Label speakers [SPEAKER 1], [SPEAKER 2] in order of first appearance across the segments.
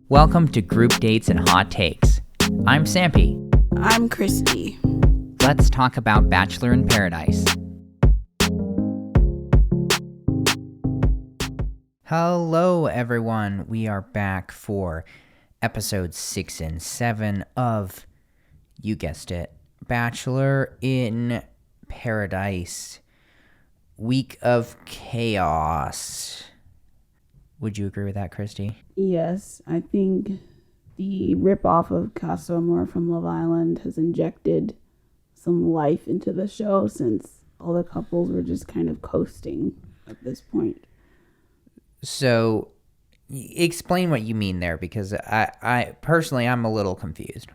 [SPEAKER 1] Welcome to Group Dates and Hot Takes. I'm Sampy.
[SPEAKER 2] I'm Christy.
[SPEAKER 1] Let's talk about Bachelor in Paradise. Hello, everyone. We are back for episodes 6 and 7 of, you guessed it, Bachelor in Paradise. Week of Chaos. Would you agree with that, Christy?
[SPEAKER 2] Yes, I think the ripoff of Casa Amor from Love Island has injected some life into the show since all the couples were just kind of coasting at this point.
[SPEAKER 1] So, explain what you mean there, because I personally, I'm a little confused.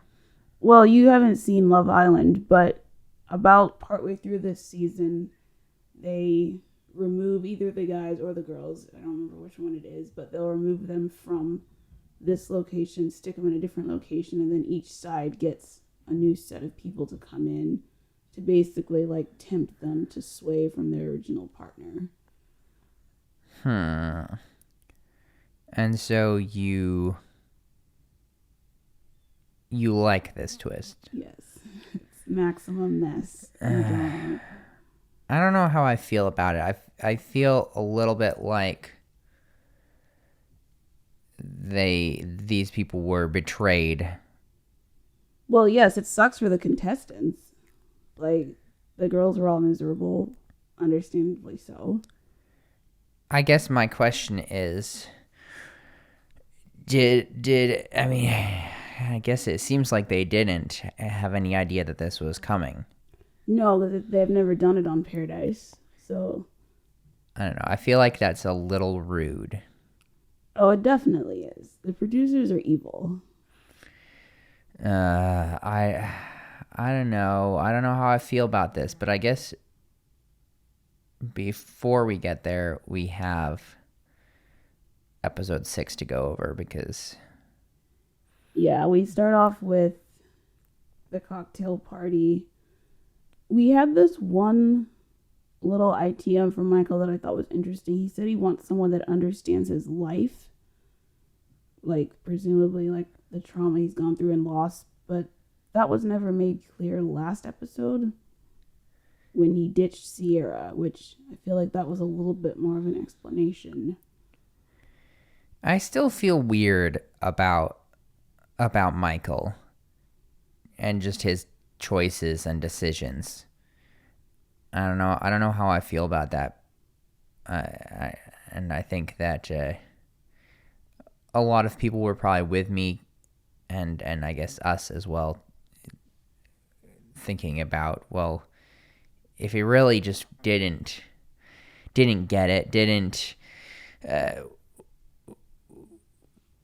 [SPEAKER 2] Well, you haven't seen Love Island, but about partway through this season, they remove either the guys or the girls. I don't remember which one it is, but they'll remove them from this location, stick them in a different location, and then each side gets a new set of people to come in to basically like tempt them to sway from their original partner.
[SPEAKER 1] And so you like this twist?
[SPEAKER 2] Yes. It's maximum mess and drama.
[SPEAKER 1] I don't know how I feel about it. I feel a little bit like these people were betrayed.
[SPEAKER 2] Well, yes, it sucks for the contestants. Like, the girls were all miserable, understandably so.
[SPEAKER 1] I guess my question is, I guess it seems like they didn't have any idea that this was coming.
[SPEAKER 2] No, they've never done it on Paradise, so...
[SPEAKER 1] I don't know. I feel like that's a little rude.
[SPEAKER 2] Oh, it definitely is. The producers are evil.
[SPEAKER 1] I don't know. I don't know how I feel about this, but I guess before we get there, we have episode 6 to go over because...
[SPEAKER 2] Yeah, we start off with the cocktail party. We had this one little ITM from Michael that I thought was interesting. He said he wants someone that understands his life. Like, presumably, like, the trauma he's gone through and lost. But that was never made clear last episode when he ditched Sierra, which I feel like that was a little bit more of an explanation.
[SPEAKER 1] I still feel weird about Michael and just his choices and decisions. I don't know how I feel about that. And I think that a lot of people were probably with me and I guess us as well, thinking about, well, if he really just didn't get it, didn't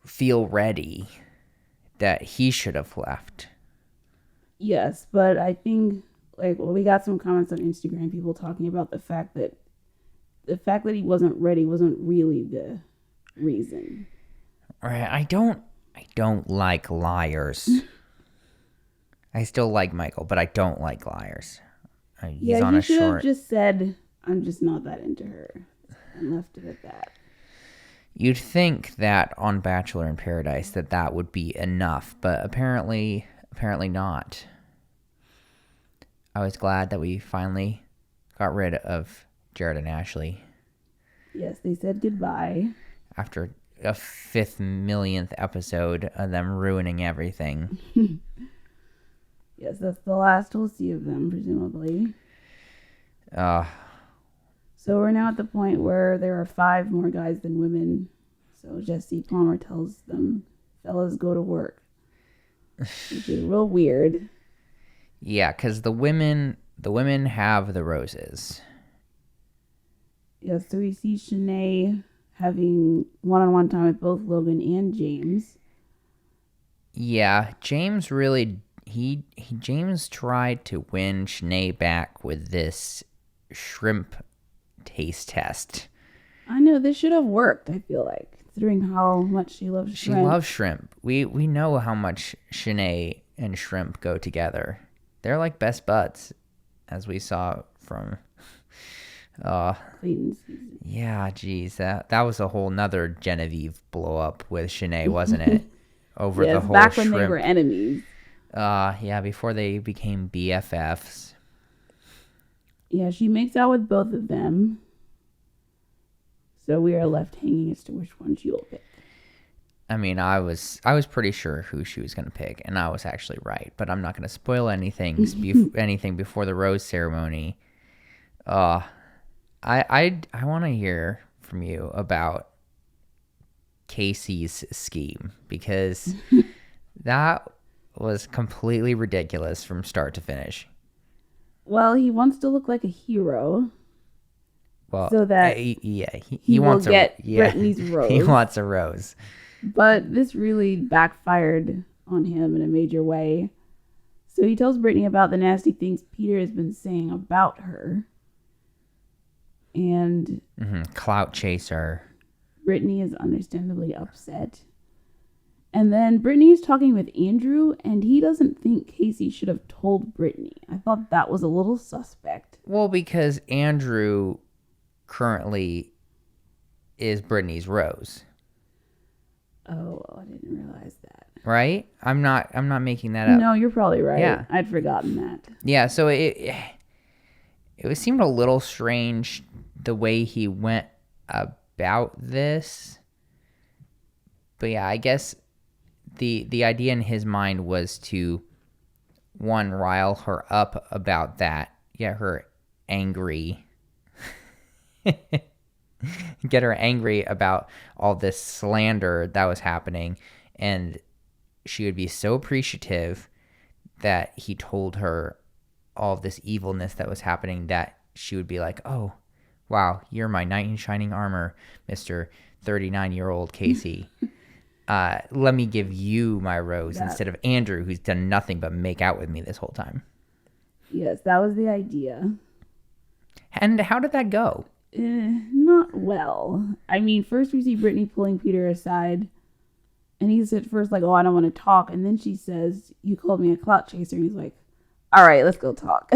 [SPEAKER 1] feel ready, that he should have left.
[SPEAKER 2] Yes, but I think, we got some comments on Instagram, people talking about the fact that he wasn't ready wasn't really the reason.
[SPEAKER 1] Right, I don't like liars. I still like Michael, but I don't like liars. He's on a short...
[SPEAKER 2] should have just said, I'm just not that into her, and left it at that.
[SPEAKER 1] You'd think that on Bachelor in Paradise that would be enough, but apparently not. I was glad that we finally got rid of Jared and Ashley.
[SPEAKER 2] Yes, they said goodbye.
[SPEAKER 1] After a 5 millionth episode of them ruining everything.
[SPEAKER 2] Yes, that's the last we'll see of them, presumably. So we're now at the point where there are 5 more guys than women. So Jesse Palmer tells them, fellas, go to work. Which is real weird.
[SPEAKER 1] Yeah, because the women have the roses.
[SPEAKER 2] Yeah, so we see Shanae having one-on-one time with both Logan and James.
[SPEAKER 1] Yeah, James really... James tried to win Shanae back with this shrimp taste test.
[SPEAKER 2] I know, this should have worked, I feel like, considering how much she loves shrimp.
[SPEAKER 1] She loves shrimp. We know how much Shanae and shrimp go together. They're like best buds, as we saw from
[SPEAKER 2] Clayton's season.
[SPEAKER 1] Yeah, geez, that was a whole nother Genevieve blow up with Shanae, wasn't it? over the whole
[SPEAKER 2] back
[SPEAKER 1] shrimp.
[SPEAKER 2] when they were enemies.
[SPEAKER 1] Yeah, before they became BFFs.
[SPEAKER 2] Yeah, she makes out with both of them. So we are left hanging as to which one she will pick.
[SPEAKER 1] I mean, I was pretty sure who she was going to pick, and I was actually right. But I'm not going to spoil anything before the rose ceremony. I want to hear from you about Casey's scheme, because that was completely ridiculous from start to finish.
[SPEAKER 2] Well, he wants to look like a hero.
[SPEAKER 1] Well,
[SPEAKER 2] so that
[SPEAKER 1] he
[SPEAKER 2] wants will get Brittany's rose.
[SPEAKER 1] He wants a rose.
[SPEAKER 2] But this really backfired on him in a major way. So he tells Brittany about the nasty things Peter has been saying about her. And
[SPEAKER 1] clout chaser.
[SPEAKER 2] Brittany is understandably upset. And then Brittany is talking with Andrew, and he doesn't think Casey should have told Brittany. I thought that was a little suspect.
[SPEAKER 1] Well, because Andrew currently is Brittany's rose.
[SPEAKER 2] Oh, I didn't realize that.
[SPEAKER 1] Right? I'm not making that up.
[SPEAKER 2] No, you're probably right.
[SPEAKER 1] Yeah.
[SPEAKER 2] I'd forgotten that.
[SPEAKER 1] Yeah, so it seemed a little strange the way he went about this. But yeah, I guess the idea in his mind was to, one, rile her up about that, get her angry. Get her angry about all this slander that was happening, and she would be so appreciative that he told her all of this evilness that was happening, that she would be like, oh, wow, you're my knight in shining armor, Mr. 39-year-old Casey. Let me give you my rose instead of Andrew, who's done nothing but make out with me this whole time.
[SPEAKER 2] Yes, that was the idea.
[SPEAKER 1] And how did that go?
[SPEAKER 2] Not well. I mean, first we see Brittany pulling Peter aside, and he's at first like, oh, I don't want to talk. And then she says, you called me a clout chaser. And he's like, all right, let's go talk.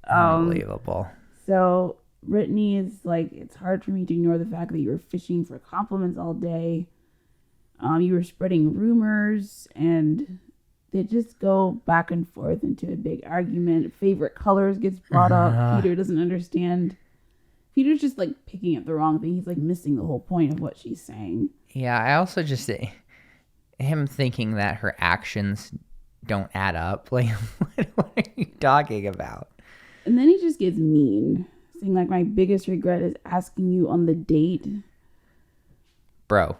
[SPEAKER 1] Unbelievable.
[SPEAKER 2] So Brittany is like, it's hard for me to ignore the fact that you were fishing for compliments all day. You were spreading rumors, and they just go back and forth into a big argument. Favorite colors gets brought up. Peter doesn't understand. Peter's just like picking up the wrong thing. He's like missing the whole point of what she's saying.
[SPEAKER 1] Yeah, I also just him thinking that her actions don't add up. Like, what are you talking about?
[SPEAKER 2] And then he just gets mean, saying like, my biggest regret is asking you on the date.
[SPEAKER 1] Bro,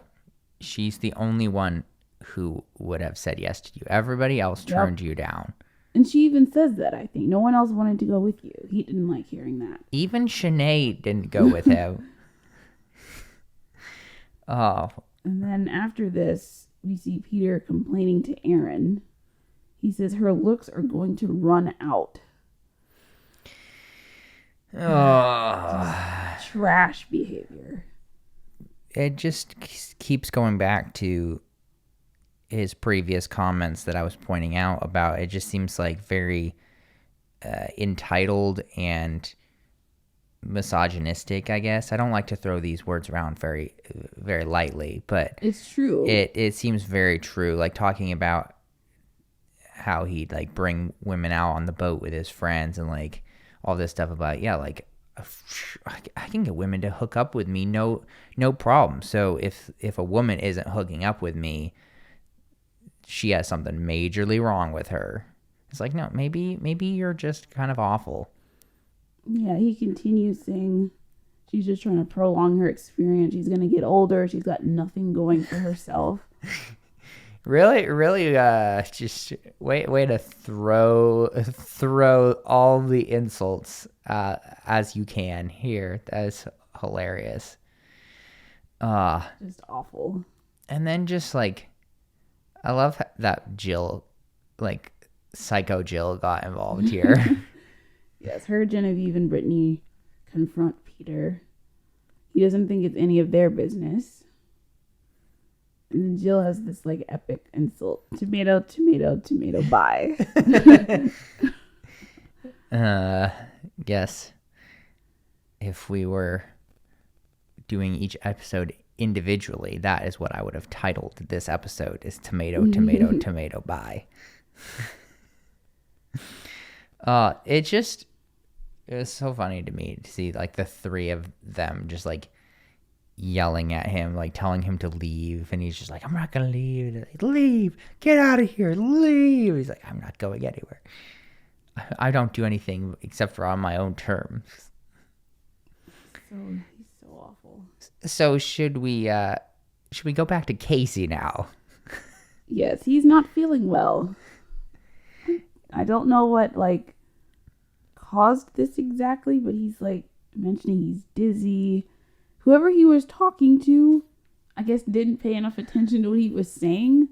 [SPEAKER 1] she's the only one who would have said yes to you. Everybody else turned you down.
[SPEAKER 2] And she even says that, I think. No one else wanted to go with you. He didn't like hearing that.
[SPEAKER 1] Even Sinead didn't go with him. Oh.
[SPEAKER 2] And then after this, we see Peter complaining to Erin. He says her looks are going to run out.
[SPEAKER 1] Oh.
[SPEAKER 2] Trash behavior.
[SPEAKER 1] It just keeps going back to his previous comments that I was pointing out about. It just seems like very entitled and misogynistic, I guess. I don't like to throw these words around very, very lightly, but
[SPEAKER 2] it's true.
[SPEAKER 1] It seems very true. Like talking about how he'd like bring women out on the boat with his friends and like all this stuff about, yeah, like I can get women to hook up with me, no problem. So if a woman isn't hooking up with me, she has something majorly wrong with her. It's like, no, maybe you're just kind of awful.
[SPEAKER 2] Yeah, he continues saying she's just trying to prolong her experience. She's going to get older. She's got nothing going for herself.
[SPEAKER 1] Really, just way to throw all the insults as you can here. That is hilarious.
[SPEAKER 2] Just awful.
[SPEAKER 1] And then just like, I love that Jill, like psycho Jill, got involved here.
[SPEAKER 2] Yes, her, Genevieve, and Brittany confront Peter. He doesn't think it's any of their business. And then Jill has this like epic insult. Tomato, tomato, tomato, bye.
[SPEAKER 1] Yes. If we were doing each episode individually, that is what I would have titled this episode, is tomato, tomato, tomato, bye. It was so funny to me to see like the three of them just like yelling at him, like telling him to leave, and he's just like, I'm not gonna leave. Like, leave, get out of here, leave. He's like, I'm not going anywhere. I don't do anything except for on my own terms.
[SPEAKER 2] He's so awful.
[SPEAKER 1] So should we go back to Casey now?
[SPEAKER 2] Yes, he's not feeling well. I don't know what like caused this exactly, but he's like mentioning he's dizzy. Whoever he was talking to, I guess, didn't pay enough attention to what he was saying,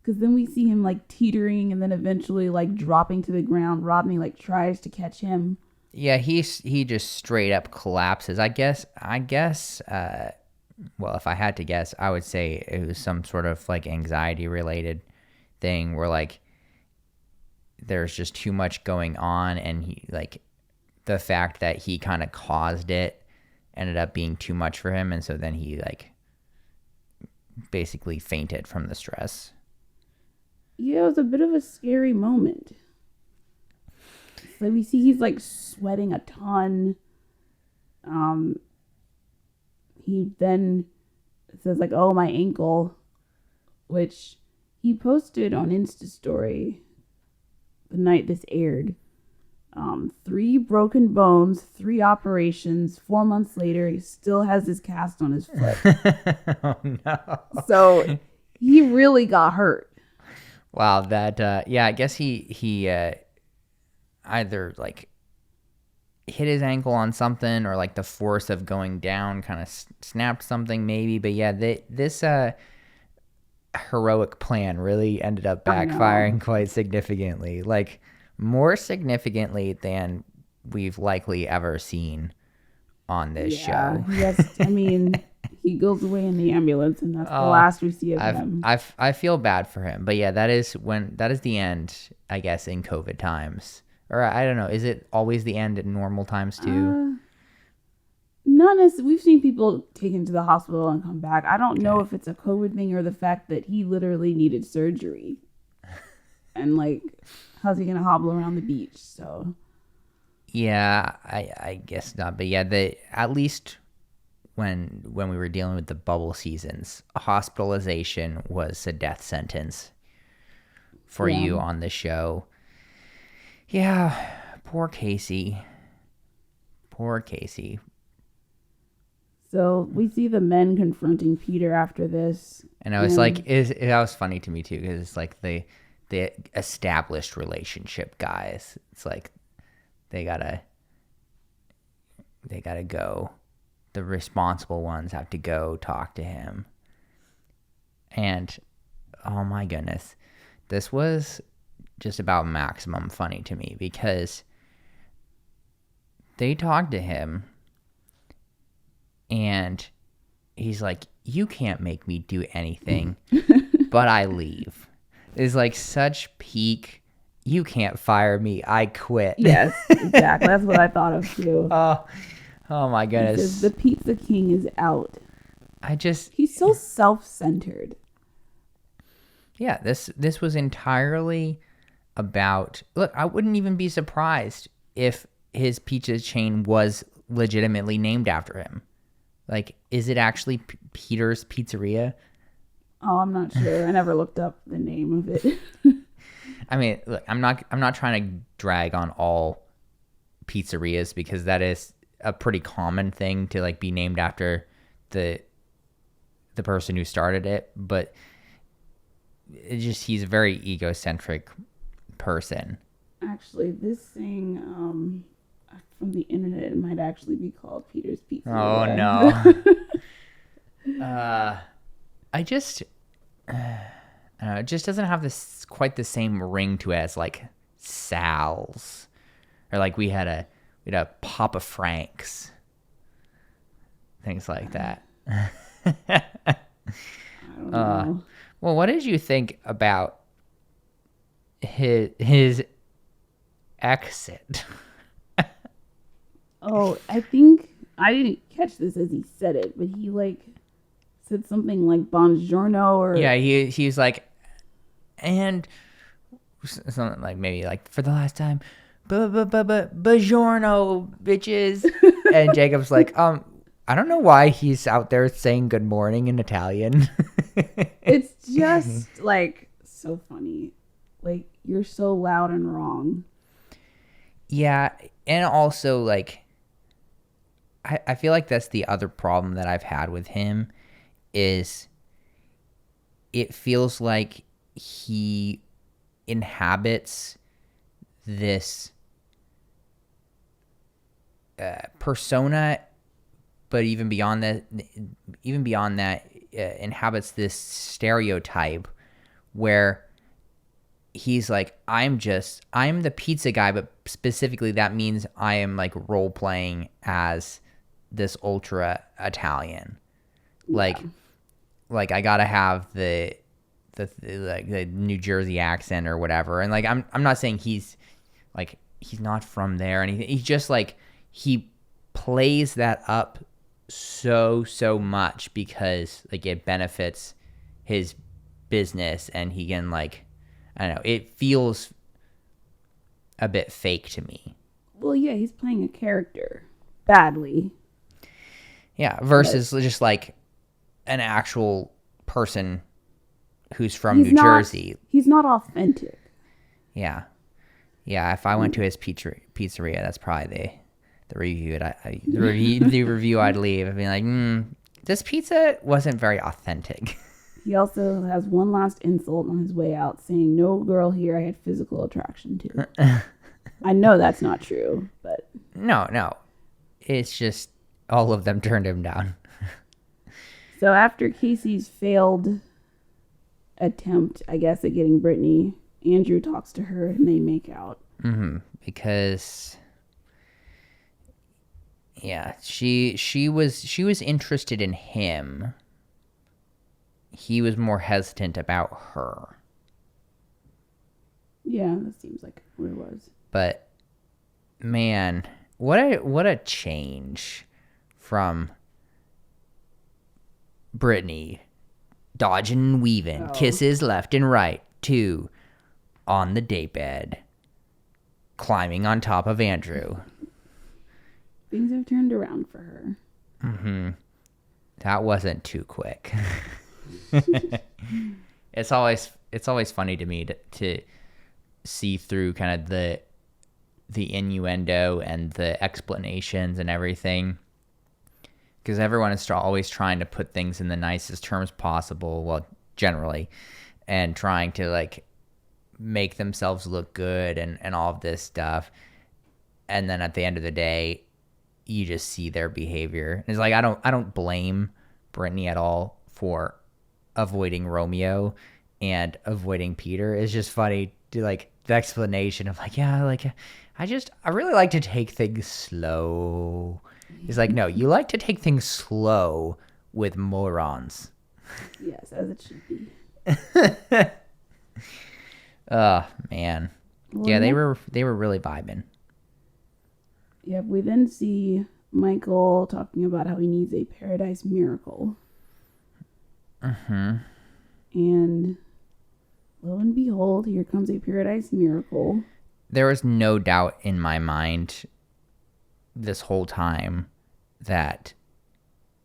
[SPEAKER 2] because then we see him like teetering and then eventually like dropping to the ground. Rodney like tries to catch him.
[SPEAKER 1] Yeah, he just straight up collapses. I guess well, if I had to guess, I would say it was some sort of like anxiety related thing where like there's just too much going on, and he like the fact that he kind of caused it ended up being too much for him, and so then he like basically fainted from the stress.
[SPEAKER 2] Yeah, it was a bit of a scary moment. So we see he's like sweating a ton. He then says like, oh, my ankle, which he posted on Insta story the night this aired. 3 broken bones, 3 operations. 4 months later, he still has his cast on his foot.
[SPEAKER 1] Oh no.
[SPEAKER 2] So he really got hurt.
[SPEAKER 1] Wow, that yeah, I guess he either like hit his ankle on something, or like the force of going down kind of snapped something maybe. But yeah, this heroic plan really ended up backfiring quite significantly, like more significantly than we've likely ever seen on this show.
[SPEAKER 2] Yes, I mean, he goes away in the ambulance, and that's the last we see of him.
[SPEAKER 1] I feel bad for him, but yeah, that is the end, I guess, in COVID times. Or I don't know, is it always the end in normal times too?
[SPEAKER 2] Not as we've seen people taken to the hospital and come back. I don't know if it's a COVID thing or the fact that he literally needed surgery, and like, how's he gonna hobble around the beach? So
[SPEAKER 1] yeah, I guess not. But yeah, at least when we were dealing with the bubble seasons, hospitalization was a death sentence for you on the show. Yeah, poor Casey. Poor Casey.
[SPEAKER 2] So we see the men confronting Peter after this.
[SPEAKER 1] And I was like, that was funny to me too, because it's like the established relationship guys. It's like they gotta go. The responsible ones have to go talk to him. And oh my goodness, this was just about maximum funny to me, because they talked to him and he's like, you can't make me do anything, but I leave. It's like such peak, you can't fire me, I quit.
[SPEAKER 2] Yes, exactly. That's what I thought of too.
[SPEAKER 1] Oh my goodness.
[SPEAKER 2] The Pizza King is out. He's so self-centered.
[SPEAKER 1] Yeah, this was entirely about, look, I wouldn't even be surprised if his pizza chain was legitimately named after him. Like, is it actually Peter's Pizzeria?
[SPEAKER 2] Oh, I'm not sure. I never looked up the name of it.
[SPEAKER 1] I mean, look, I'm not trying to drag on all pizzerias, because that is a pretty common thing to like be named after the person who started it, but he's a very egocentric person.
[SPEAKER 2] Actually, this thing from the internet, it might actually be called Peter's Pizza.
[SPEAKER 1] Oh no. It just doesn't have quite the same ring to it as like Sal's, or like we had a Papa Frank's, things like that.
[SPEAKER 2] I don't know.
[SPEAKER 1] Well, what did you think about his exit?
[SPEAKER 2] Oh, I think I didn't catch this as he said it, but he like said something like "Buongiorno" or
[SPEAKER 1] Yeah, he was like, and something like maybe like for the last time, buongiorno, bitches. And Jacob's like, I don't know why he's out there saying good morning in Italian.
[SPEAKER 2] It's just like so funny. Like, you're so loud and wrong.
[SPEAKER 1] Yeah, and also like I feel like that's the other problem that I've had with him is it feels like he inhabits this persona, but even beyond that, inhabits this stereotype where he's like, I'm the pizza guy, but specifically that means I am like role playing as this ultra Italian, like I gotta have the New Jersey accent or whatever, and like I'm not saying he's not from there or anything. He's just like he plays that up so much because like it benefits his business, and he can like I don't know. It feels a bit fake to me.
[SPEAKER 2] Well, yeah, he's playing a character badly.
[SPEAKER 1] Yeah, versus just like an actual person who's from New Jersey.
[SPEAKER 2] He's not authentic.
[SPEAKER 1] Yeah. If I went to his pizzeria, that's probably the review the review I'd leave. I'd be like, this pizza wasn't very authentic.
[SPEAKER 2] He also has one last insult on his way out, saying, "No girl here I had physical attraction to." I know that's not true, but
[SPEAKER 1] no, it's just all of them turned him down.
[SPEAKER 2] So after Casey's failed attempt, I guess, at getting Brittany, Andrew talks to her and they make out.
[SPEAKER 1] Because, yeah, she was interested in him. He was more hesitant about her.
[SPEAKER 2] Yeah, that seems like what it was.
[SPEAKER 1] But man, what a change from Brittany dodging and weaving, kisses left and right, to on the daybed, climbing on top of Andrew.
[SPEAKER 2] Things have turned around for her.
[SPEAKER 1] That wasn't too quick. It's always funny to me to see through kind of the innuendo and the explanations and everything, because everyone is always trying to put things in the nicest terms possible, well, generally, and trying to like make themselves look good and all of this stuff, and then at the end of the day you just see their behavior. It's like I don't blame Brittany at all for avoiding Romeo and avoiding Peter. It's just funny to like the explanation of like, yeah, like I really like to take things slow. He's like, no, you like to take things slow with morons.
[SPEAKER 2] Yes, as it should be.
[SPEAKER 1] Oh man. Well, yeah, they were really vibing.
[SPEAKER 2] Yeah, we then see Michael talking about how he needs a paradise miracle. And lo and behold, here comes a paradise miracle.
[SPEAKER 1] There was no doubt in my mind this whole time that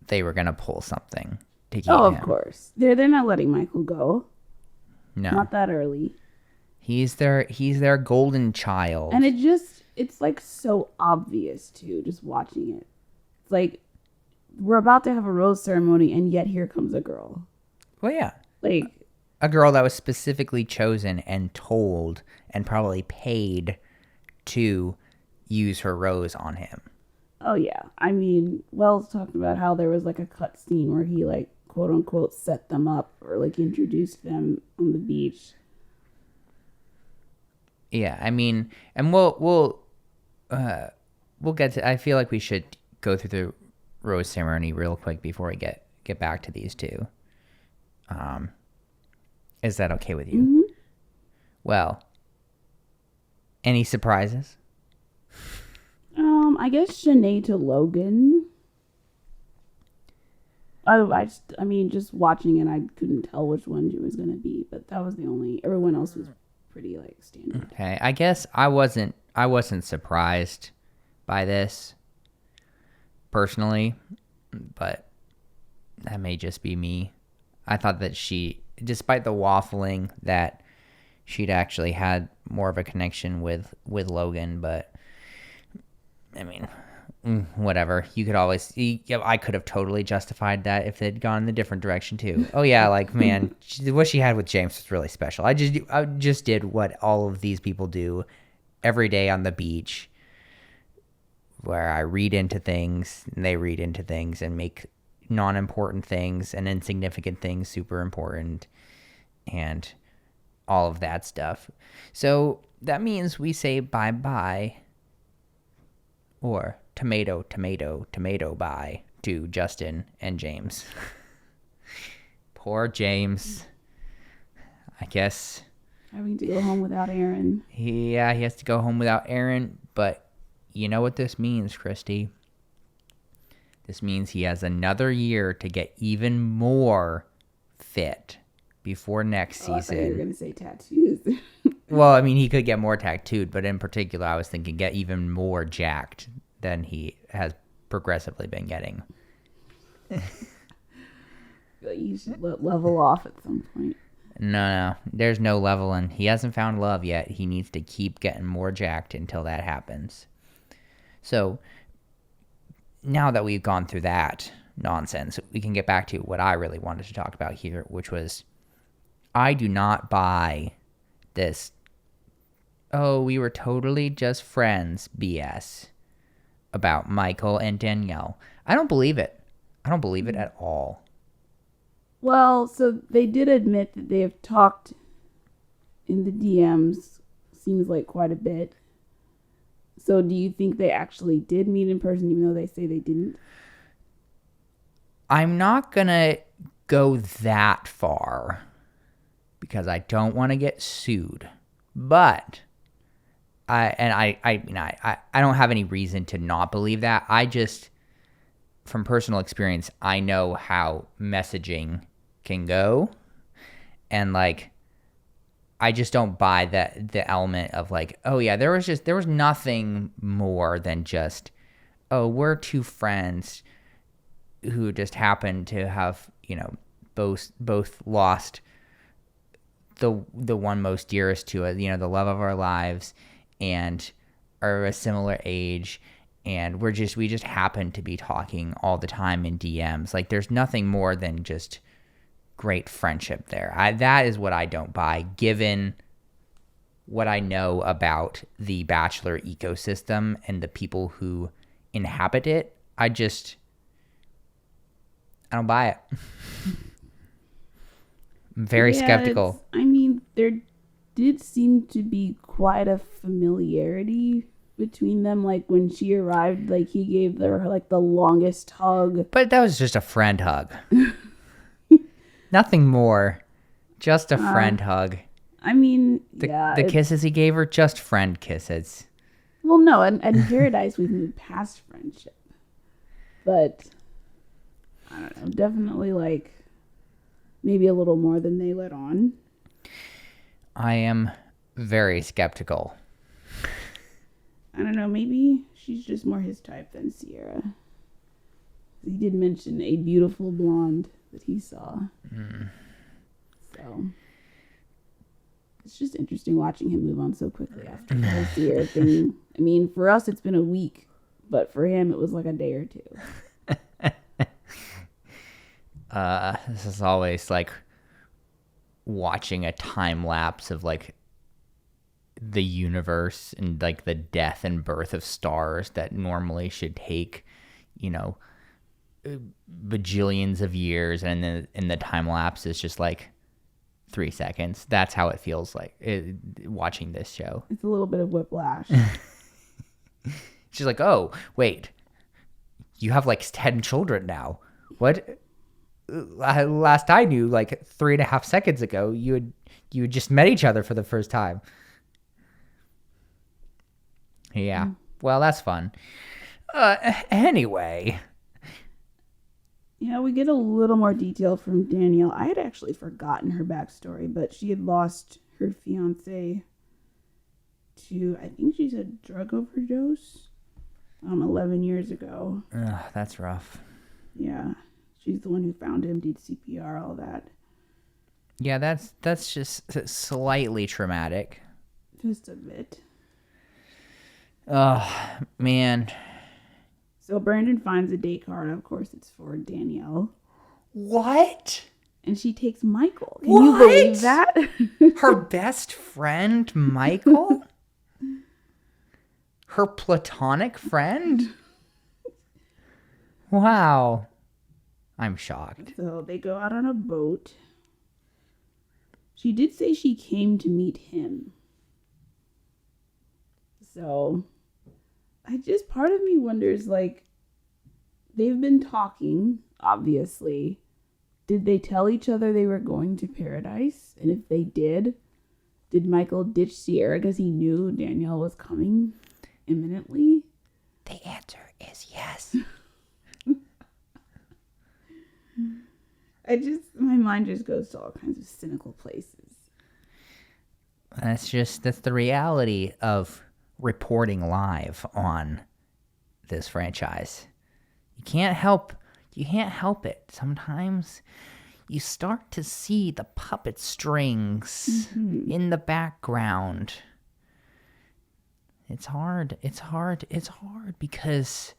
[SPEAKER 1] they were gonna pull something to keep him.
[SPEAKER 2] Oh, of course. They're not letting Michael go.
[SPEAKER 1] No.
[SPEAKER 2] Not that early.
[SPEAKER 1] He's their golden child.
[SPEAKER 2] And it's like so obvious too, just watching it. It's like we're about to have a rose ceremony and yet here comes a girl.
[SPEAKER 1] Well, yeah.
[SPEAKER 2] Like
[SPEAKER 1] a girl that was specifically chosen and told and probably paid to use her rose on him.
[SPEAKER 2] Oh yeah. I mean, Wells talked about how there was like a cut scene where he like quote unquote set them up or like introduced them on the beach.
[SPEAKER 1] Yeah, I mean, and we'll get to. I feel like we should go through the rose ceremony real quick before we get back to these two. Is that okay with you?
[SPEAKER 2] Mm-hmm.
[SPEAKER 1] Well, any surprises?
[SPEAKER 2] I guess Shanae to Logan. I mean, just watching it, I couldn't tell which one she was gonna be, but that was the only. Everyone else was pretty like standard.
[SPEAKER 1] Okay, I guess I wasn't surprised by this personally, but that may just be me. I thought that she, despite the waffling, that she'd actually had more of a connection with Logan, but I mean, whatever. You could always, I could have totally justified that if they'd gone in the different direction too. Oh yeah, like man, what she had with James was really special. I just did what all of these people do every day on the beach, where I read into things and they read into things and make non-important things and insignificant things super important and all of that stuff. So that means we say bye-bye or tomato, tomato, tomato bye to Justin and James. Poor James. I guess
[SPEAKER 2] Having to go home without Aaron.
[SPEAKER 1] he has to go home without Aaron, but you know what this means, Christy? This means he has another year to get even more fit before next season.
[SPEAKER 2] I thought you were gonna say tattoos.
[SPEAKER 1] Well, I mean, he could get more tattooed, but in particular, I was thinking get even more jacked than he has progressively been getting.
[SPEAKER 2] You should level off at some point.
[SPEAKER 1] No, there's no leveling. He hasn't found love yet. He needs to keep getting more jacked until that happens. So, now that we've gone through that nonsense, we can get back to what I really wanted to talk about here, which was I do not buy this, oh, we were totally just friends BS about Michael and Danielle. I don't believe it. I don't believe it at all.
[SPEAKER 2] Well, so they did admit that they have talked in the DMs, seems like quite a bit. So do you think they actually did meet in person, even though they say they didn't?
[SPEAKER 1] I'm not going to go that far because I don't want to get sued. But I don't have any reason to not believe that. I just, from personal experience, I know how messaging can go, and like I just don't buy that the element of like, oh yeah, there was nothing more than just, oh, we're two friends who just happen to have, both lost the one most dearest to us, the love of our lives, and are a similar age, and we just happen to be talking all the time in DMs. Like there's nothing more than just great friendship there. That is what I don't buy, given what I know about the Bachelor ecosystem and the people who inhabit it. I don't buy it. I'm very skeptical.
[SPEAKER 2] I mean, there did seem to be quite a familiarity between them. Like when she arrived, like he gave her like the longest hug.
[SPEAKER 1] But that was just a friend hug. Nothing more. Just a friend hug.
[SPEAKER 2] I mean,
[SPEAKER 1] the kisses he gave her, just friend kisses.
[SPEAKER 2] Well, no, and Paradise we've moved past friendship. But I don't know, definitely like maybe a little more than they let on.
[SPEAKER 1] I am very skeptical.
[SPEAKER 2] I don't know, maybe she's just more his type than Sierra. He did mention a beautiful blonde that he saw. So it's just interesting watching him move on so quickly after the whole Sierra thing. I mean, for us it's been a week, but for him it was like a day or two.
[SPEAKER 1] This is always like watching a time lapse of like the universe and like the death and birth of stars that normally should take, bajillions of years, and then in the time lapse is just like 3 seconds. That's how it feels like watching this show.
[SPEAKER 2] It's a little bit of whiplash.
[SPEAKER 1] She's like, oh wait, you have like 10 children now. What? Last I knew, like 3.5 seconds ago, you had just met each other for the first time. Yeah. Well, that's fun. Anyway,
[SPEAKER 2] Yeah, we get a little more detail from Danielle. I had actually forgotten her backstory, but she had lost her fiance to, I think she said, drug overdose 11 years ago.
[SPEAKER 1] Ugh, that's rough.
[SPEAKER 2] Yeah, she's the one who found him, did CPR, all that.
[SPEAKER 1] Yeah, that's just slightly traumatic.
[SPEAKER 2] Just a bit.
[SPEAKER 1] Oh, man.
[SPEAKER 2] So Brandon finds a date card. Of course, it's for Danielle.
[SPEAKER 1] What?
[SPEAKER 2] And she takes Michael. Can you believe that?
[SPEAKER 1] Her best friend, Michael? Her platonic friend? Wow. I'm shocked.
[SPEAKER 2] So they go out on a boat. She did say she came to meet him. So part of me wonders, like, they've been talking, obviously. Did they tell each other they were going to paradise? And if they did Michael ditch Sierra because he knew Danielle was coming imminently?
[SPEAKER 1] The answer is yes.
[SPEAKER 2] My mind just goes to all kinds of cynical places.
[SPEAKER 1] That's the reality of reporting live on this franchise. You can't help it. Sometimes you start to see the puppet strings in the background. It's hard because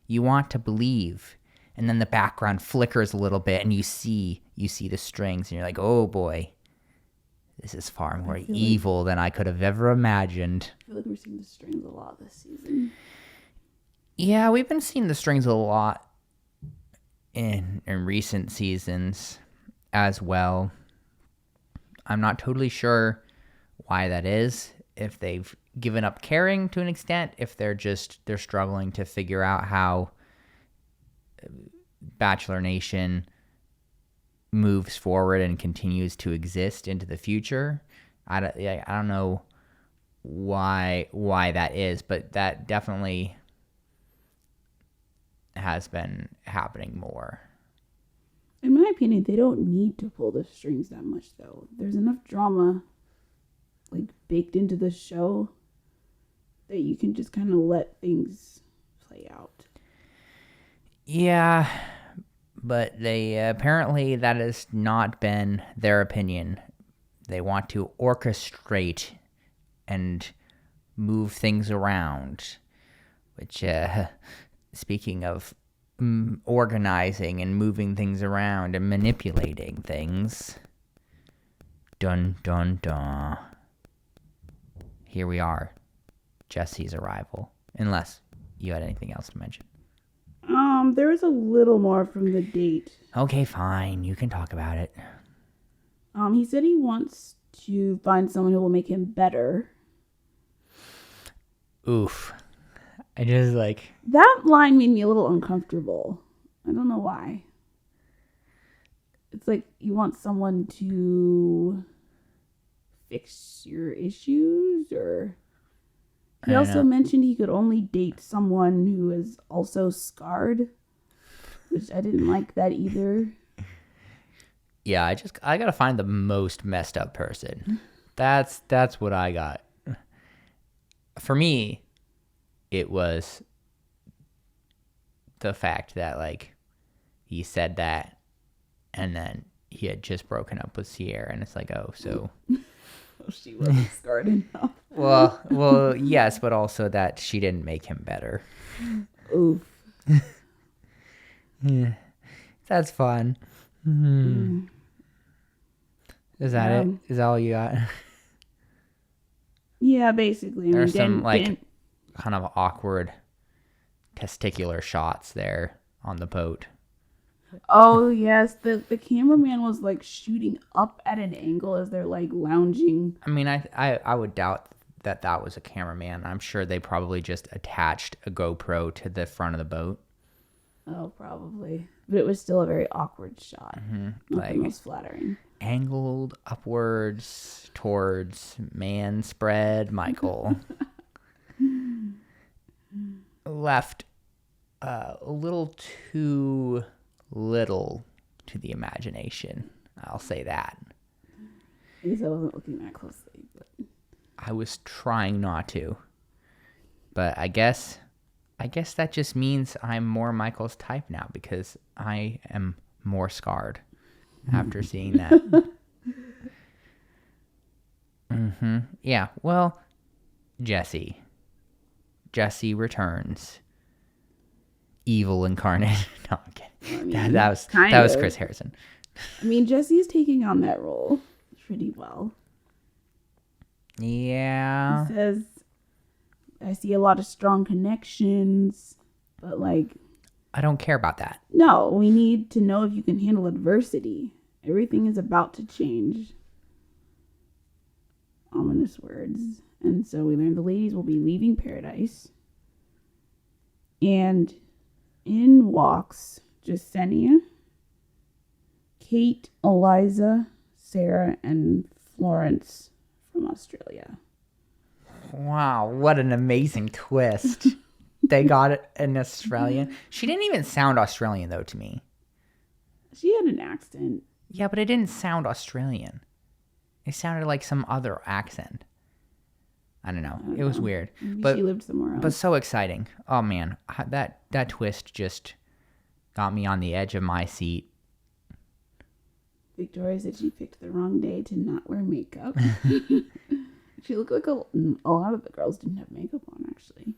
[SPEAKER 1] you want to believe, and then the background flickers a little bit and you see the strings and you're like, oh boy, this is far more evil than I could have ever imagined.
[SPEAKER 2] I feel like we're seeing the strings a lot this season.
[SPEAKER 1] Yeah, we've been seeing the strings a lot in recent seasons as well. I'm not totally sure why that is. If they've given up caring to an extent, if they're struggling to figure out how Bachelor Nation moves forward and continues to exist into the future. I don't know why that is, but that definitely has been happening more.
[SPEAKER 2] In my opinion, they don't need to pull the strings that much, though. There's enough drama, like, baked into the show that you can just kind of let things play out.
[SPEAKER 1] Yeah, but they apparently that has not been their opinion. They want to orchestrate and move things around, which, speaking of organizing and moving things around and manipulating things, dun dun dun. Here we are, Jesse's arrival. Unless you had anything else to mention.
[SPEAKER 2] There was a little more from the date.
[SPEAKER 1] Okay, fine. You can talk about it.
[SPEAKER 2] He said he wants to find someone who will make him better.
[SPEAKER 1] Oof. I just
[SPEAKER 2] that line made me a little uncomfortable. I don't know why. It's like you want someone to fix your issues, or he also mentioned he could only date someone who is also scarred, which I didn't like that either.
[SPEAKER 1] Yeah, I gotta find the most messed up person. That's what I got. For me, it was the fact that he said that, and then he had just broken up with Sierra, and it's like, oh, so.
[SPEAKER 2] Well, she wasn't scarred enough.
[SPEAKER 1] Well, yes, but also that she didn't make him better.
[SPEAKER 2] Oof.
[SPEAKER 1] Yeah, that's fun. Mm. Is that it? Is that all you got?
[SPEAKER 2] Yeah, basically.
[SPEAKER 1] There's some kind of awkward testicular shots there on the boat.
[SPEAKER 2] Oh yes, the cameraman was shooting up at an angle as they're lounging.
[SPEAKER 1] I mean, I would doubt that was a cameraman. I'm sure they probably just attached a GoPro to the front of the boat.
[SPEAKER 2] Oh, probably. But it was still a very awkward shot.
[SPEAKER 1] Mm-hmm.
[SPEAKER 2] Not the most flattering.
[SPEAKER 1] Angled upwards towards man spread Michael. Left a little too little to the imagination. I'll say that.
[SPEAKER 2] At least I wasn't looking that closely. But
[SPEAKER 1] I was trying not to. But I guess that just means I'm more Michael's type now because I am more scarred after seeing that. Yeah, well, Jesse returns. Evil incarnate. No, I'm kidding.
[SPEAKER 2] I mean,
[SPEAKER 1] that was Chris Harrison.
[SPEAKER 2] I mean, Jesse's taking on that role pretty well.
[SPEAKER 1] Yeah.
[SPEAKER 2] He says, I see a lot of strong connections, but like...
[SPEAKER 1] I don't care about that.
[SPEAKER 2] No, we need to know if you can handle adversity. Everything is about to change. Ominous words. And so we learned the ladies will be leaving paradise. And in walks Jasenia, Kate, Eliza, Sarah, and Florence from Australia.
[SPEAKER 1] Wow, what an amazing twist. They got an Australian. She didn't even sound Australian, though, to me.
[SPEAKER 2] She had an accent.
[SPEAKER 1] Yeah, but it didn't sound Australian. It sounded like some other accent. I don't know. It was weird.
[SPEAKER 2] Maybe
[SPEAKER 1] but
[SPEAKER 2] she lived somewhere else.
[SPEAKER 1] But so exciting. Oh, man. That twist just got me on the edge of my seat.
[SPEAKER 2] Victoria said she picked the wrong day to not wear makeup. She looked like a lot of the girls didn't have makeup on, actually.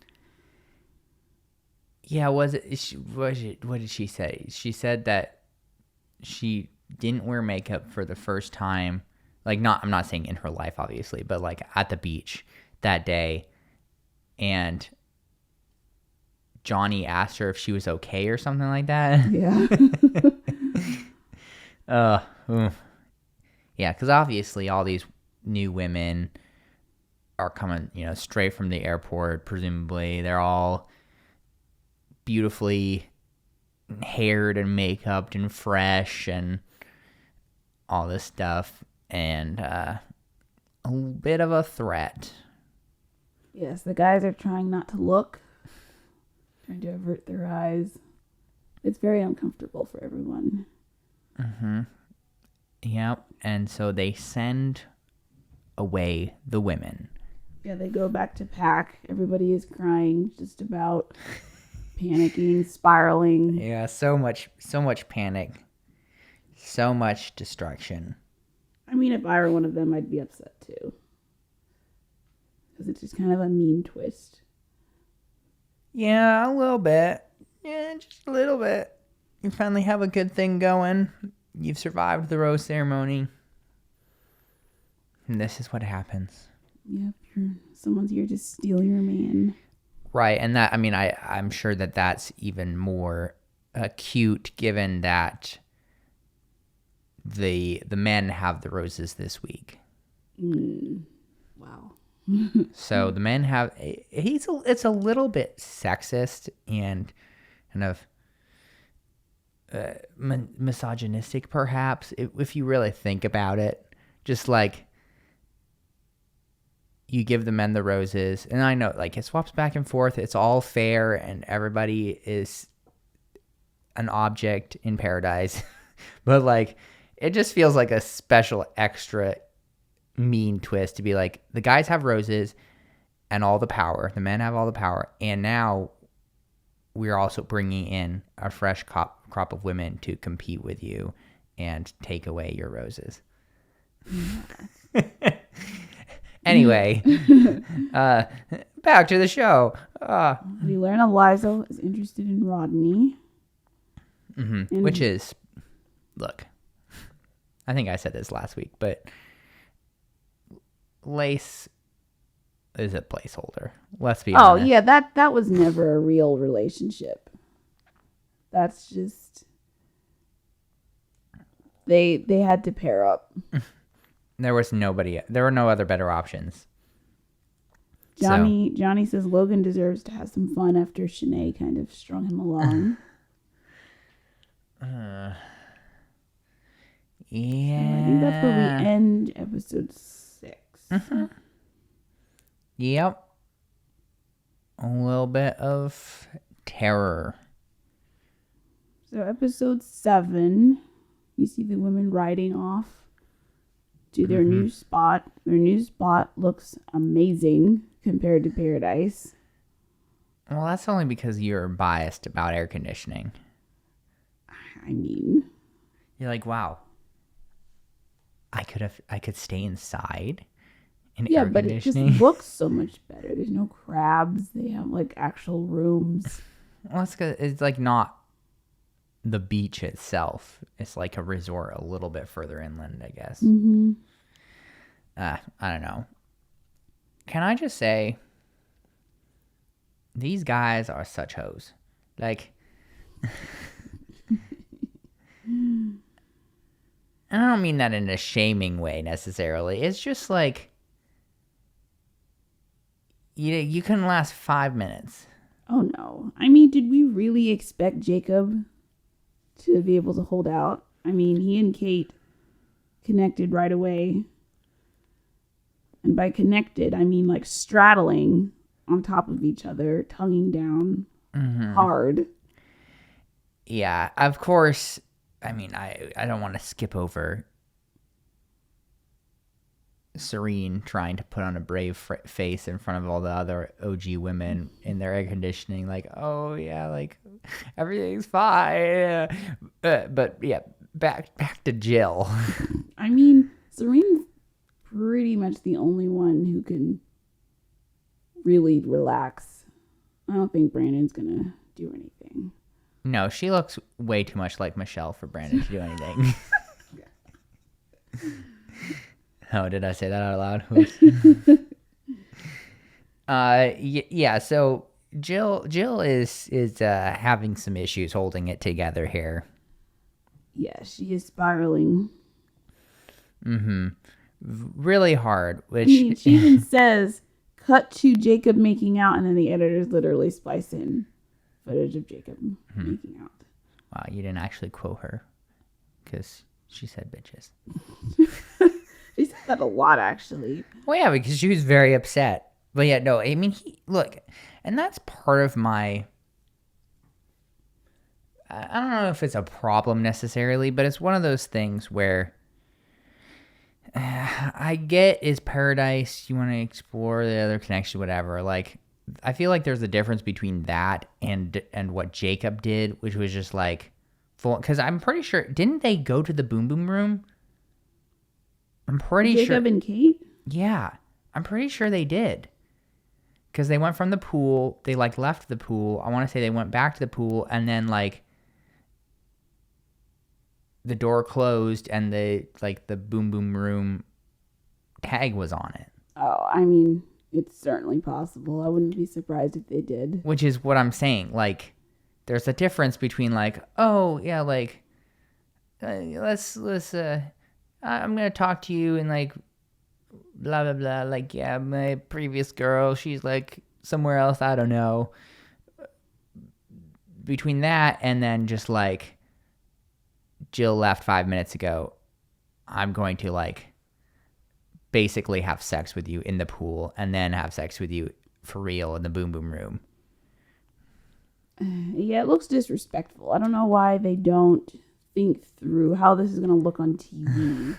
[SPEAKER 1] Yeah, what did she say? She said that she didn't wear makeup for the first time. Like, I'm not saying in her life, obviously, but like at the beach that day. And Johnny asked her if she was okay or something like that.
[SPEAKER 2] Yeah.
[SPEAKER 1] Yeah, because obviously all these new women are coming, straight from the airport, presumably. They're all beautifully haired and make-upped and fresh and all this stuff. And a bit of a threat.
[SPEAKER 2] Yes, the guys are trying not to look, trying to avert their eyes. It's very uncomfortable for everyone.
[SPEAKER 1] Yep, and so they send away the women.
[SPEAKER 2] Yeah, they go back to pack. Everybody is crying, just about panicking, spiraling.
[SPEAKER 1] Yeah, so much panic, so much destruction.
[SPEAKER 2] I mean, if I were one of them, I'd be upset too. Because it's just kind of a mean twist.
[SPEAKER 1] Yeah, a little bit. Yeah, just a little bit. You finally have a good thing going. You've survived the rose ceremony. And this is what happens.
[SPEAKER 2] Yep, someone's here to steal your man.
[SPEAKER 1] Right, and that, I'm sure that's even more acute given that the men have the roses this week.
[SPEAKER 2] Wow.
[SPEAKER 1] So the men have, it's a little bit sexist and kind of misogynistic, perhaps, if you really think about it. Just like, you give the men the roses, and I know, like, it swaps back and forth. It's all fair, and everybody is an object in paradise. But, like, it just feels like a special extra mean twist to be like, the guys have roses and all the power. The men have all the power. And now we're also bringing in a fresh crop of women to compete with you and take away your roses. Anyway, back to the show.
[SPEAKER 2] We learn Eliza is interested in Rodney.
[SPEAKER 1] Which is, look, I think I said this last week, but Lace is a placeholder. Let's be honest.
[SPEAKER 2] Oh, yeah, that was never a real relationship. That's just... They had to pair up.
[SPEAKER 1] There were no other better options.
[SPEAKER 2] Johnny says Logan deserves to have some fun after Shanae kind of strung him along.
[SPEAKER 1] Yeah.
[SPEAKER 2] So I think that's where we end episode 6.
[SPEAKER 1] Yep. A little bit of terror.
[SPEAKER 2] So episode 7, you see the women riding off to their new spot. Their new spot looks amazing compared to Paradise.
[SPEAKER 1] Well, that's only because you're biased about air conditioning.
[SPEAKER 2] I mean,
[SPEAKER 1] You're like, wow, I could stay inside in
[SPEAKER 2] yeah,
[SPEAKER 1] air
[SPEAKER 2] but it just
[SPEAKER 1] conditioning.
[SPEAKER 2] looks so much better. There's no crabs. They have like actual rooms.
[SPEAKER 1] Well, it's like not the beach itself. It's like a resort a little bit further inland, I guess.
[SPEAKER 2] Mm-hmm.
[SPEAKER 1] I don't know. Can I just say, these guys are such hoes. Like, and I don't mean that in a shaming way necessarily. It's just like, you can last 5 minutes.
[SPEAKER 2] Oh no. I mean, did we really expect Jacob to be able to hold out? I mean, he and Kate connected right away. And by connected, I mean like straddling on top of each other, tonguing down hard.
[SPEAKER 1] Yeah, of course. I mean, I don't want to skip over Serene trying to put on a brave face in front of all the other OG women in their air conditioning, like, oh yeah, like everything's fine. But yeah, back to Jill.
[SPEAKER 2] I mean, Serene's pretty much the only one who can really relax. I don't think Brandon's gonna do anything.
[SPEAKER 1] No, she looks way too much like Michelle for Brandon to do anything. Oh, did I say that out loud? Yeah. So Jill is having some issues holding it together here.
[SPEAKER 2] Yeah, she is spiraling.
[SPEAKER 1] Really hard. Which
[SPEAKER 2] I mean, she even says, "Cut to Jacob making out," and then the editors literally splice in footage of Jacob making out.
[SPEAKER 1] Wow, you didn't actually quote her because she said bitches.
[SPEAKER 2] She said that a lot, actually.
[SPEAKER 1] Well, yeah, because she was very upset. But yeah, no, I mean, look, and that's part of my, I don't know if it's a problem necessarily, but it's one of those things where I get is Paradise, you want to explore the other connection, whatever. Like, I feel like there's a difference between that and what Jacob did, which was just like full, because I'm pretty sure, didn't they go to the boom boom room? I'm pretty sure.
[SPEAKER 2] Jacob and Kate?
[SPEAKER 1] Yeah, I'm pretty sure they did. Because they went from the pool, they like left the pool. I want to say they went back to the pool, and then like the door closed, and the boom boom room tag was on it.
[SPEAKER 2] Oh, I mean, it's certainly possible. I wouldn't be surprised if they did.
[SPEAKER 1] Which is what I'm saying. Like, there's a difference between like, oh yeah, like let's I'm gonna talk to you and like blah blah blah, like, yeah, my previous girl, she's like somewhere else, I don't know. Between that and then just like Jill left 5 minutes ago, I'm going to like basically have sex with you in the pool and then have sex with you for real in the boom boom room.
[SPEAKER 2] Yeah, it looks disrespectful. I don't know why they don't think through how this is going to look on TV,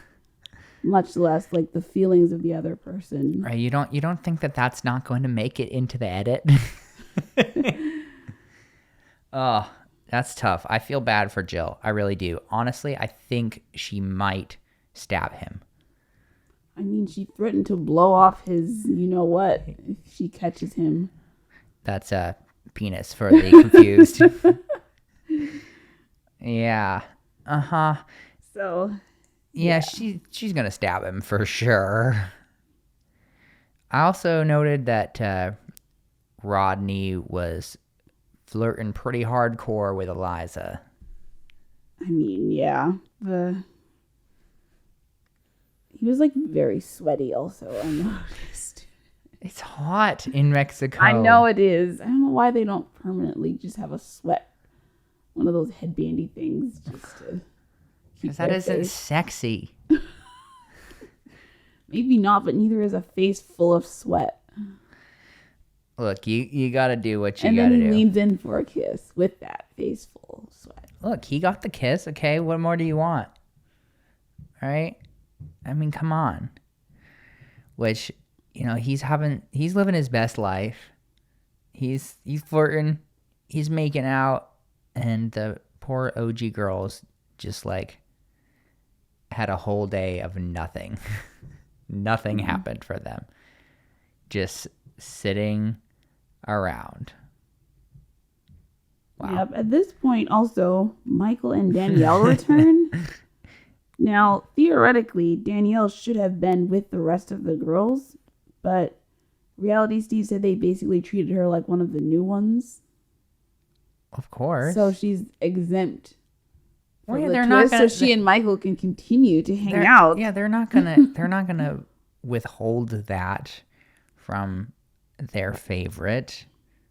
[SPEAKER 2] much less like the feelings of the other person.
[SPEAKER 1] Right? You don't think that that's not going to make it into the edit? Oh, that's tough. I feel bad for Jill. I really do. Honestly, I think she might stab him.
[SPEAKER 2] I mean, she threatened to blow off his, you know what, if she catches him.
[SPEAKER 1] That's a penis for the confused. Yeah. Uh-huh.
[SPEAKER 2] So,
[SPEAKER 1] yeah, she's going to stab him for sure. I also noted that Rodney was flirting pretty hardcore with Eliza.
[SPEAKER 2] I mean, yeah. He was like very sweaty also, I noticed.
[SPEAKER 1] It's hot in Mexico.
[SPEAKER 2] I know it is. I don't know why they don't permanently just have a sweat, one of those headbandy things, just to
[SPEAKER 1] because that isn't sexy.
[SPEAKER 2] Maybe not, but neither is a face full of sweat.
[SPEAKER 1] Look, you got to do what you got to do.
[SPEAKER 2] And then he leans in for a kiss with that face full of sweat.
[SPEAKER 1] look, he got the kiss. Okay, what more do you want? Right? I mean, come on. Which, he's living his best life. He's flirting, he's making out, and the poor OG girls just like had a whole day of nothing. Nothing happened for them. Just sitting around. Wow.
[SPEAKER 2] Yep. At this point, also, Michael and Danielle return. Now, theoretically, Danielle should have been with the rest of the girls, but Reality Steve said they basically treated her like one of the new ones.
[SPEAKER 1] Of course.
[SPEAKER 2] So she's exempt.
[SPEAKER 1] Well, yeah, they're not gonna,
[SPEAKER 2] so she and Michael can continue to hang out.
[SPEAKER 1] Yeah, they're not gonna withhold that from their favorite.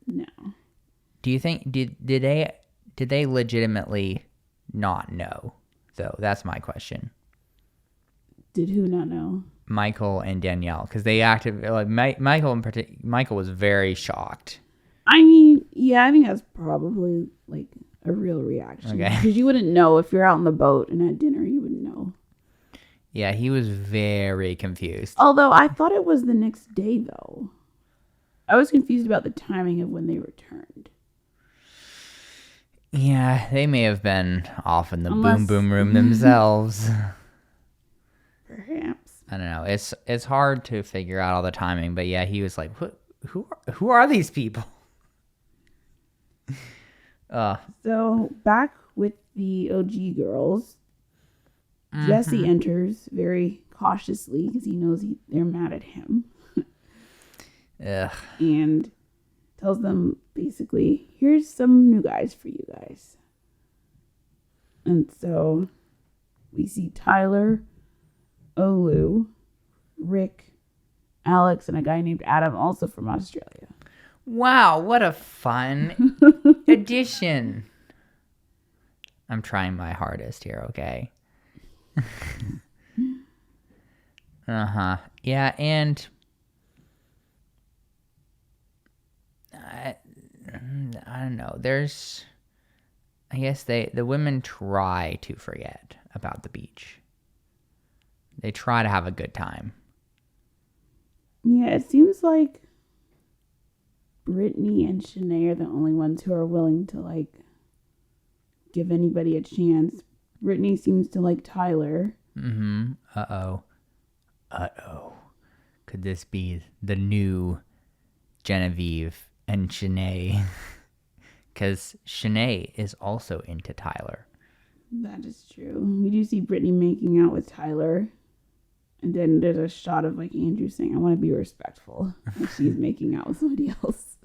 [SPEAKER 2] No.
[SPEAKER 1] Do you think did they legitimately not know though? That's my question.
[SPEAKER 2] Did who not know?
[SPEAKER 1] Michael and Danielle, because they acted like Michael was very shocked.
[SPEAKER 2] I mean, yeah, I think that's probably like a real reaction.
[SPEAKER 1] Okay.
[SPEAKER 2] Because you wouldn't know if you're out on the boat and at dinner, you wouldn't know.
[SPEAKER 1] Yeah, he was very confused.
[SPEAKER 2] Although I thought it was the next day, though. I was confused about the timing of when they returned.
[SPEAKER 1] Yeah, they may have been off in the boom boom room themselves.
[SPEAKER 2] Perhaps.
[SPEAKER 1] I don't know. It's hard to figure out all the timing, but yeah, he was like, "Who are these people?"
[SPEAKER 2] So back with the OG girls, Jesse enters very cautiously because he knows they're mad at him.
[SPEAKER 1] Ugh.
[SPEAKER 2] And tells them basically, here's some new guys for you guys. And so we see Tyler, Olu, Rick, Alex, and a guy named Adam, also from Australia.
[SPEAKER 1] Wow, what a fun addition. I'm trying my hardest here, okay? Uh-huh. Yeah, and I don't know. I guess the women try to forget about the beach. They try to have a good time.
[SPEAKER 2] Yeah, it seems like Brittany and Shanae are the only ones who are willing to, like, give anybody a chance. Brittany seems to like Tyler.
[SPEAKER 1] Mm-hmm. Uh-oh. Could this be the new Genevieve and Shanae? Because Shanae is also into Tyler.
[SPEAKER 2] That is true. We do see Brittany making out with Tyler. And then there's a shot of, like, Andrew saying, I want to be respectful. And she's making out with somebody else.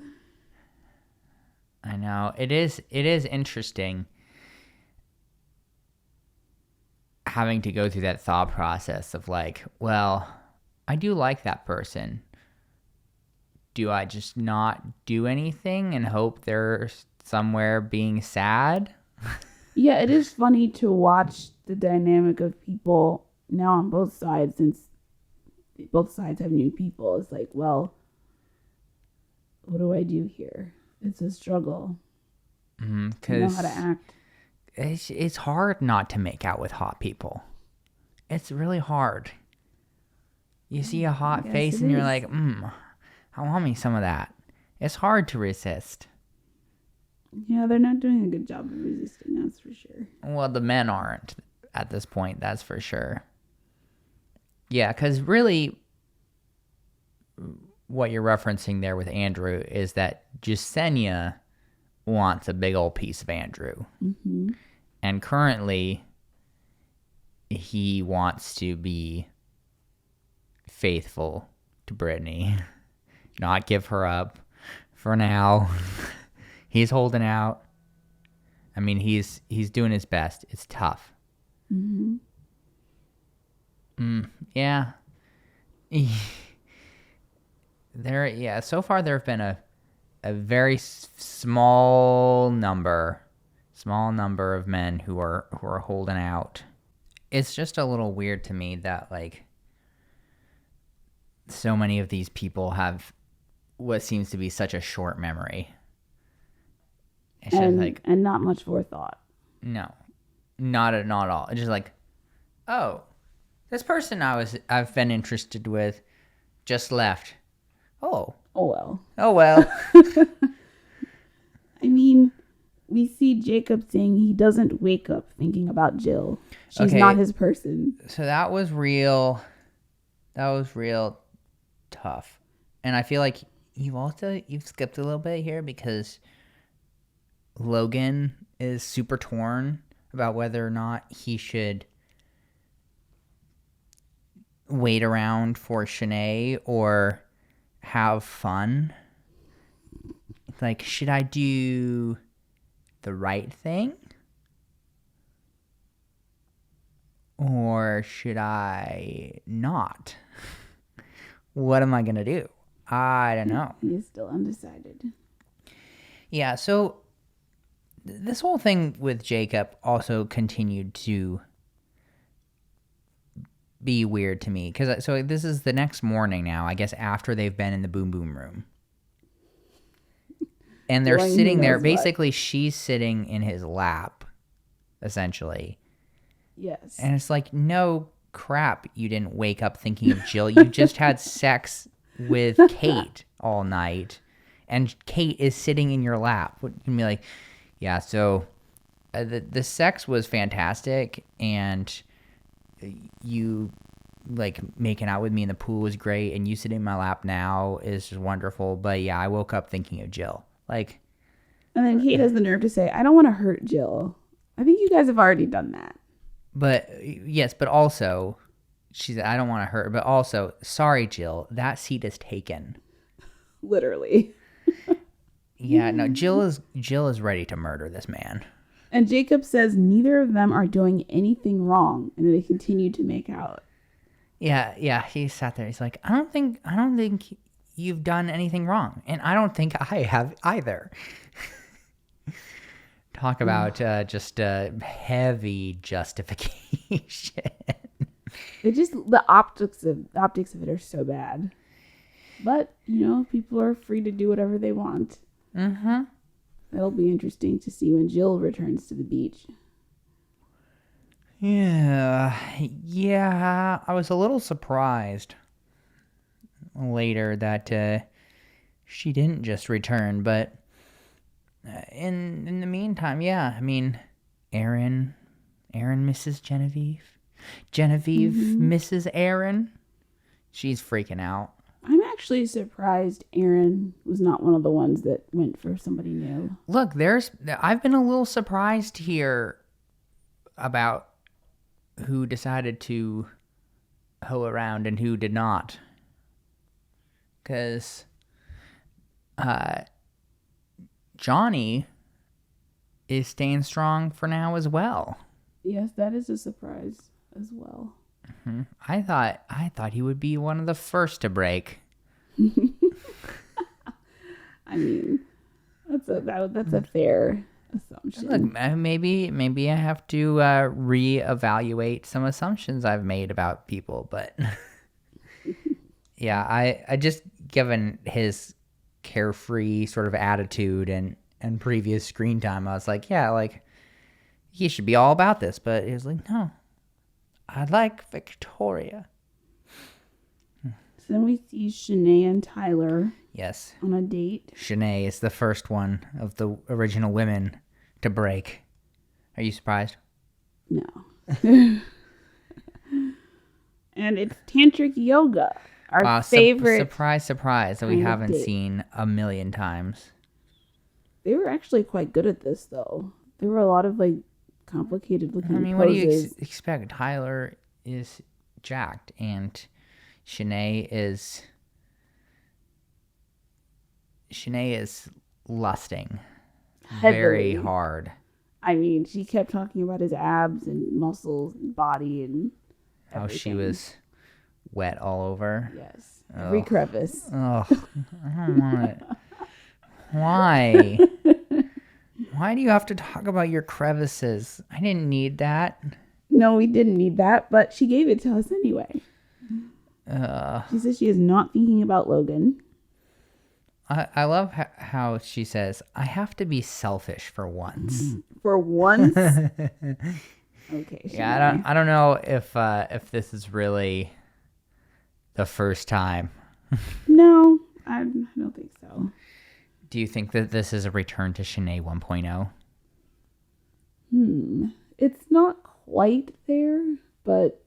[SPEAKER 1] I know. It is interesting having to go through that thought process of, like, well, I do like that person. Do I just not do anything and hope they're somewhere being sad?
[SPEAKER 2] Yeah, it is funny to watch the dynamic of people now on both sides, since both sides have new people. It's like, well, what do I do here? It's a struggle.
[SPEAKER 1] Mm-hmm,
[SPEAKER 2] I know how to act.
[SPEAKER 1] It's hard not to make out with hot people. It's really hard. You see a hot face and you're like, I want me some of that. It's hard to resist.
[SPEAKER 2] Yeah, they're not doing a good job of resisting, that's for sure.
[SPEAKER 1] Well, the men aren't at this point, that's for sure. Yeah, because really what you're referencing there with Andrew is that Jasenia wants a big old piece of Andrew.
[SPEAKER 2] Mm-hmm.
[SPEAKER 1] And currently, he wants to be faithful to Brittany, not give her up for now. He's holding out. I mean, he's doing his best. It's tough.
[SPEAKER 2] Mm-hmm.
[SPEAKER 1] Yeah. So far there have been a very small number of men who are holding out. It's just a little weird to me that, like, so many of these people have what seems to be such a short memory. It's just like,
[SPEAKER 2] and not much forethought.
[SPEAKER 1] No, not at all. It's just like, oh, this person I've been interested with just left. Oh.
[SPEAKER 2] Oh well.
[SPEAKER 1] Oh well.
[SPEAKER 2] I mean, we see Jacob saying he doesn't wake up thinking about Jill. She's not his person.
[SPEAKER 1] So that was real. That was real tough. And I feel like you've skipped a little bit here because Logan is super torn about whether or not he should wait around for Shanae or have fun. Like, should I do the right thing? Or should I not? What am I going to do? I don't know.
[SPEAKER 2] He's still undecided.
[SPEAKER 1] Yeah, so this whole thing with Jacob also continued to be weird to me. So this is the next morning now, I guess, after they've been in the boom boom room. And they're sitting there. Basically, she's sitting in his lap, essentially.
[SPEAKER 2] Yes.
[SPEAKER 1] And it's like, no crap, you didn't wake up thinking of Jill. You just had sex with Kate all night. And Kate is sitting in your lap. You'd be like, yeah, so the sex was fantastic. And you, like, making out with me in the pool was great. And you sitting in my lap now is just wonderful. But yeah, I woke up thinking of Jill. Like,
[SPEAKER 2] and then Kate has the nerve to say, I don't want to hurt Jill. I think you guys have already done that.
[SPEAKER 1] But yes, but also, she said, I don't want to hurt her. But also, sorry, Jill, that seat is taken.
[SPEAKER 2] Literally.
[SPEAKER 1] Yeah, no, Jill is ready to murder this man.
[SPEAKER 2] And Jacob says neither of them are doing anything wrong, and they continue to make out.
[SPEAKER 1] Yeah, he sat there. He's like, I don't think you've done anything wrong, and I don't think I have either. Talk about just heavy justification.
[SPEAKER 2] It just, the optics of it are so bad. But, people are free to do whatever they want.
[SPEAKER 1] Mm-hmm.
[SPEAKER 2] That'll be interesting to see when Jill returns to the beach.
[SPEAKER 1] Yeah, I was a little surprised later that she didn't just return, but in the meantime, yeah, I mean, Aaron misses Genevieve misses Aaron. She's freaking out.
[SPEAKER 2] I'm actually surprised Aaron was not one of the ones that went for somebody new.
[SPEAKER 1] Look, I've been a little surprised here about who decided to hoe around and who did not. Because Johnny is staying strong for now as well.
[SPEAKER 2] Yes, that is a surprise as well.
[SPEAKER 1] Mm-hmm. I thought he would be one of the first to break.
[SPEAKER 2] I mean, that's a fair assumption.
[SPEAKER 1] Look, maybe I have to reevaluate some assumptions I've made about people, but yeah, I just, given his carefree sort of attitude and previous screen time, I was like, yeah, like, he should be all about this, but he was like, no, I like Victoria.
[SPEAKER 2] So then we see Shanae and Tyler.
[SPEAKER 1] Yes.
[SPEAKER 2] On a date.
[SPEAKER 1] Shanae is the first one of the original women to break. Are you surprised?
[SPEAKER 2] No. And it's tantric yoga. Our favorite.
[SPEAKER 1] Surprise that we haven't seen a million times.
[SPEAKER 2] They were actually quite good at this, though. There were a lot of, like, complicated looking poses.
[SPEAKER 1] What do you expect? Tyler is jacked, and Shanae is lusting
[SPEAKER 2] heavily.
[SPEAKER 1] Very hard.
[SPEAKER 2] I mean, she kept talking about his abs and muscles and body and everything.
[SPEAKER 1] How she was wet all over.
[SPEAKER 2] Yes. Every crevice.
[SPEAKER 1] Oh, I don't want it. Why? Why do you have to talk about your crevices? I didn't need that.
[SPEAKER 2] No, we didn't need that, but she gave it to us anyway. She says she is not thinking about Logan.
[SPEAKER 1] I love how she says, I have to be selfish for once.
[SPEAKER 2] For once? Okay.
[SPEAKER 1] Yeah, I don't know if this is really the first time.
[SPEAKER 2] No, I don't think so.
[SPEAKER 1] Do you think that this is a return to Shanae 1.0?
[SPEAKER 2] It's not quite there, but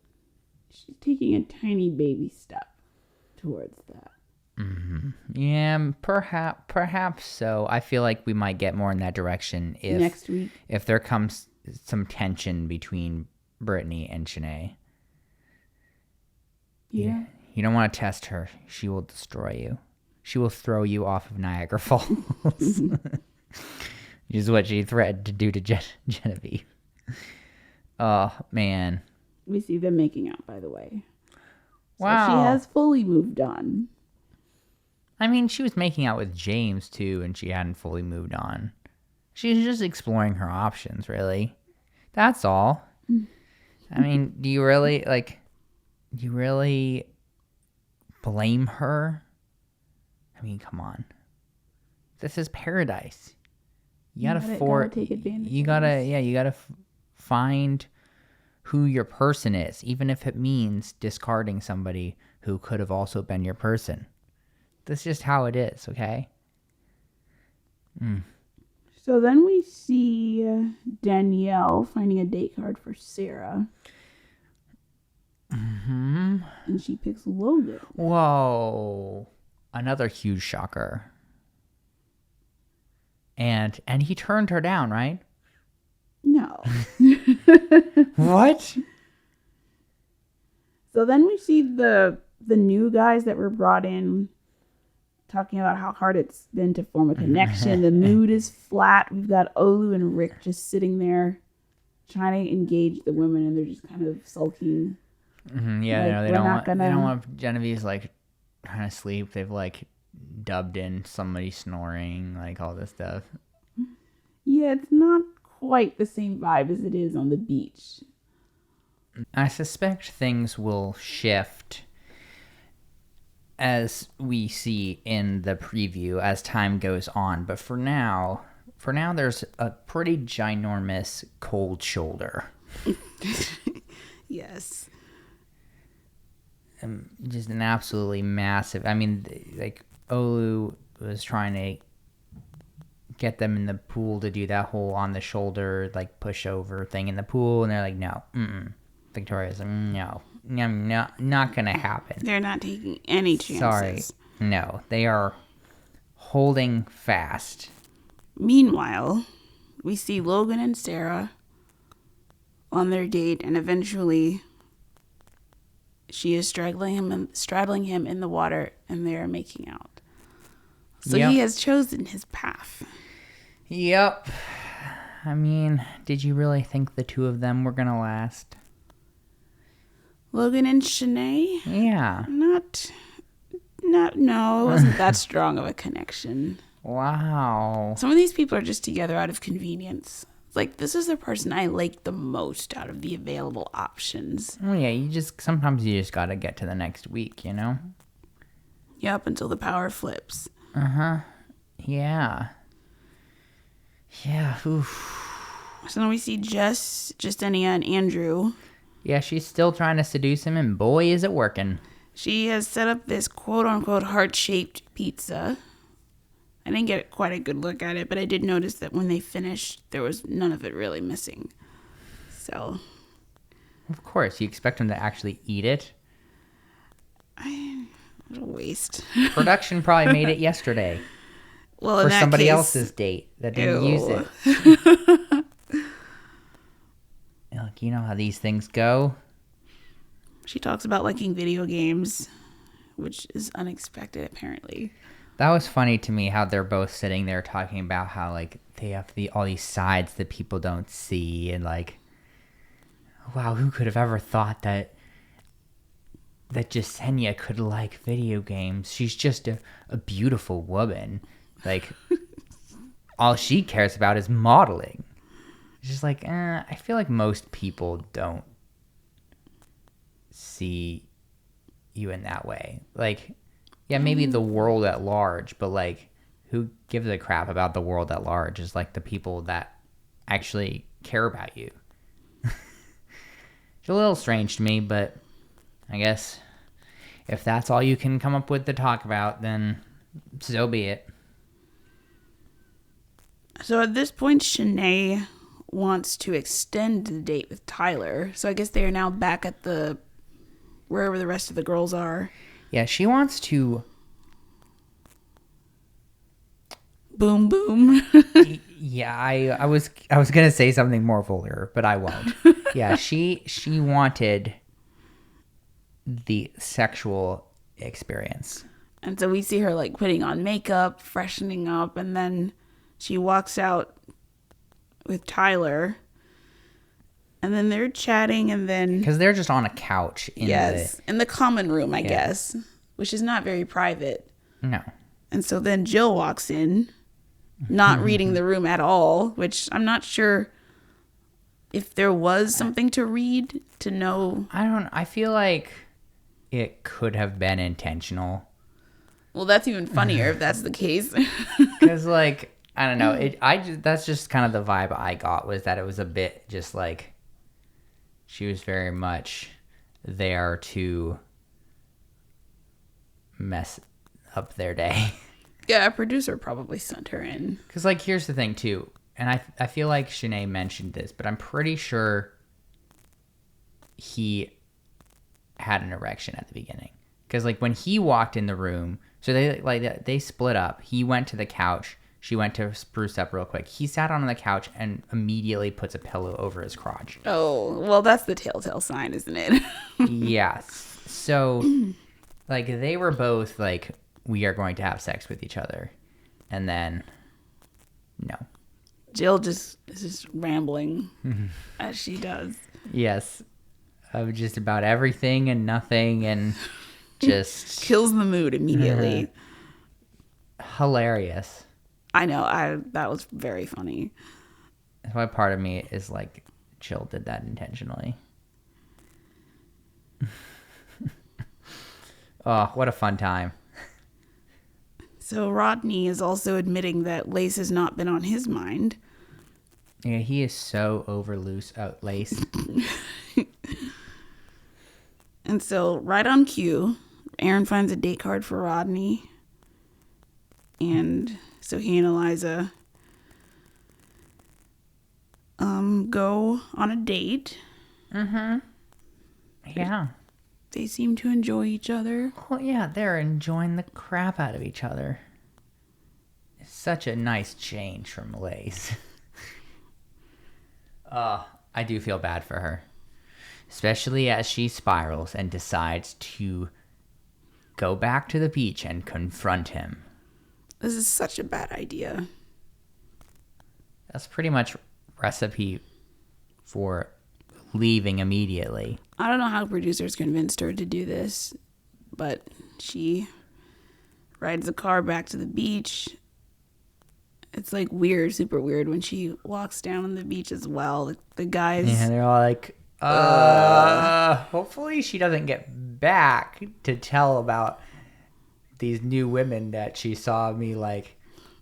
[SPEAKER 2] she's taking a tiny baby step towards that.
[SPEAKER 1] Yeah, perhaps so. I feel like we might get more in that direction if
[SPEAKER 2] Next week.
[SPEAKER 1] If there comes some tension between Brittany and Shanae.
[SPEAKER 2] Yeah.
[SPEAKER 1] You don't want to test her. She will destroy you. She will throw you off of Niagara Falls. Which is what she threatened to do to Genevieve. Oh, man.
[SPEAKER 2] We see them making out, by the way.
[SPEAKER 1] Wow.
[SPEAKER 2] So she has fully moved on.
[SPEAKER 1] I mean, she was making out with James, too, and she hadn't fully moved on. She's just exploring her options, really. That's all. I mean, do you really blame her? I mean, come on. This is paradise. You gotta
[SPEAKER 2] take advantage.
[SPEAKER 1] You gotta find who your person is, even if it means discarding somebody who could have also been your person. That's just how it is, okay?
[SPEAKER 2] So then we see Danielle finding a date card for Sarah. And she picks Logan.
[SPEAKER 1] Whoa. Another huge shocker. And he turned her down, right?
[SPEAKER 2] No.
[SPEAKER 1] What?
[SPEAKER 2] So then we see the new guys that were brought in talking about how hard it's been to form a connection. The mood is flat. We've got Olu and Rick just sitting there trying to engage the women, and they're just kind of sulking.
[SPEAKER 1] Yeah,
[SPEAKER 2] like,
[SPEAKER 1] no, they don't want Genevieve's like trying to sleep. They've like dubbed in somebody snoring, like all this stuff.
[SPEAKER 2] Yeah, it's not quite the same vibe as it is on the beach.
[SPEAKER 1] I suspect things will shift as we see in the preview as time goes on. But for now there's a pretty ginormous cold shoulder.
[SPEAKER 2] Yes.
[SPEAKER 1] Just an absolutely massive. I mean, like Olu was trying to get them in the pool to do that whole on the shoulder like push over thing in the pool, and they're like, no, Victoria's like, no, not gonna happen.
[SPEAKER 2] They're not taking any chances.
[SPEAKER 1] Sorry, no, they are holding fast.
[SPEAKER 2] Meanwhile, we see Logan and Sarah on their date, and eventually she is straddling him in the water, and they are making out. So He has chosen his path.
[SPEAKER 1] Yep. I mean, did you really think the two of them were gonna last?
[SPEAKER 2] Logan and Shanae?
[SPEAKER 1] Yeah.
[SPEAKER 2] No, it wasn't that strong of a connection.
[SPEAKER 1] Wow.
[SPEAKER 2] Some of these people are just together out of convenience. Like, this is the person I like the most out of the available options.
[SPEAKER 1] Oh yeah, sometimes you just gotta get to the next week, you know?
[SPEAKER 2] Yep, until the power flips.
[SPEAKER 1] Yeah. Yeah, oof.
[SPEAKER 2] So then we see Justenia and Andrew.
[SPEAKER 1] Yeah, she's still trying to seduce him, and boy, is it working.
[SPEAKER 2] She has set up this quote-unquote heart-shaped pizza. I didn't get quite a good look at it, but I did notice that when they finished, there was none of it really missing. So.
[SPEAKER 1] Of course, you expect them to actually eat it.
[SPEAKER 2] What a waste.
[SPEAKER 1] Production probably made it yesterday.
[SPEAKER 2] Well,
[SPEAKER 1] for
[SPEAKER 2] in that
[SPEAKER 1] somebody
[SPEAKER 2] case,
[SPEAKER 1] else's date that didn't use it. Look, you know how these things go.
[SPEAKER 2] She talks about liking video games, which is unexpected, apparently.
[SPEAKER 1] That was funny to me how they're both sitting there talking about how like they have all these sides that people don't see, and like, wow, who could have ever thought that Jasenia could like video games? She's just a beautiful woman. Like, all she cares about is modeling. It's just like, I feel like most people don't see you in that way. Like, yeah, maybe the world at large, but like, who gives a crap about the world at large is like the people that actually care about you. It's a little strange to me, but I guess if that's all you can come up with to talk about, then so be it.
[SPEAKER 2] So at this point, Shanae wants to extend the date with Tyler. So I guess they are now back at wherever the rest of the girls are.
[SPEAKER 1] Yeah, she wants to...
[SPEAKER 2] Boom, boom.
[SPEAKER 1] Yeah, I was gonna say something more vulgar, but I won't. Yeah, she wanted the sexual experience.
[SPEAKER 2] And so we see her like putting on makeup, freshening up, and then she walks out with Tyler. And then they're chatting, and then...
[SPEAKER 1] Because they're just on a couch in
[SPEAKER 2] the common room, I guess, which is not very private.
[SPEAKER 1] No.
[SPEAKER 2] And so then Jill walks in, not reading the room at all, which I'm not sure if there was something to read to know.
[SPEAKER 1] I feel like it could have been intentional.
[SPEAKER 2] Well, that's even funnier if that's the case.
[SPEAKER 1] Because, like, I don't know. That's just kind of the vibe I got, was that it was a bit just like she was very much there to mess up their day.
[SPEAKER 2] Yeah, a producer probably sent her in.
[SPEAKER 1] Because, like, here's the thing, too. And I feel like Shanae mentioned this, but I'm pretty sure he had an erection at the beginning. Because, like, when he walked in the room, so they split up. He went to the couch. She went to spruce up real quick. He sat on the couch and immediately puts a pillow over his crotch.
[SPEAKER 2] Oh, well, that's the telltale sign, isn't it?
[SPEAKER 1] Yes. So, like, they were both like, we are going to have sex with each other. And then, no.
[SPEAKER 2] Jill is just rambling as she does.
[SPEAKER 1] Yes. Of just about everything and nothing and just...
[SPEAKER 2] Kills the mood immediately.
[SPEAKER 1] Hilarious.
[SPEAKER 2] I know. That was very funny.
[SPEAKER 1] That's why part of me is like, Jill did that intentionally. Oh, what a fun time.
[SPEAKER 2] So Rodney is also admitting that Lace has not been on his mind.
[SPEAKER 1] Yeah, he is so over Lace.
[SPEAKER 2] And so right on cue, Aaron finds a date card for Rodney. And so he and Eliza go on a date.
[SPEAKER 1] Mm-hmm. Yeah.
[SPEAKER 2] They seem to enjoy each other.
[SPEAKER 1] Well, yeah, they're enjoying the crap out of each other. It's such a nice change from Lace. I do feel bad for her. Especially as she spirals and decides to go back to the beach and confront him.
[SPEAKER 2] This is such a bad idea.
[SPEAKER 1] That's pretty much recipe for leaving immediately.
[SPEAKER 2] I don't know how producers convinced her to do this, but she rides the car back to the beach. It's like weird, super weird when she walks down on the beach as well. The guys...
[SPEAKER 1] Yeah, they're all like, hopefully she doesn't get back to tell about these new women that she saw me like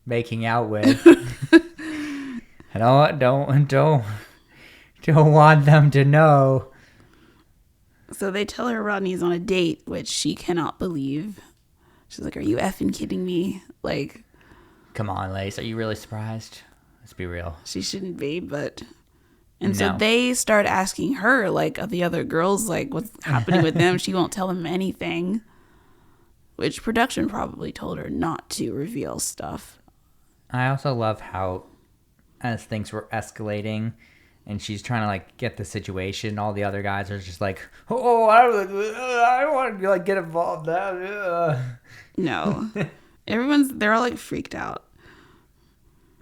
[SPEAKER 1] making out with. I don't want them to know.
[SPEAKER 2] So they tell her Rodney's on a date, which she cannot believe. She's like, "Are you effing kidding me?" Like,
[SPEAKER 1] come on, Lace. Are you really surprised? Let's be real.
[SPEAKER 2] She shouldn't be, but... And so they start asking her, like, of the other girls, like, what's happening with them. She won't tell them anything. Which production probably told her not to reveal stuff.
[SPEAKER 1] I also love how, as things were escalating, and she's trying to, like, get the situation, all the other guys are just like, oh, I don't want to, like, get involved.
[SPEAKER 2] No. They're all, like, freaked out.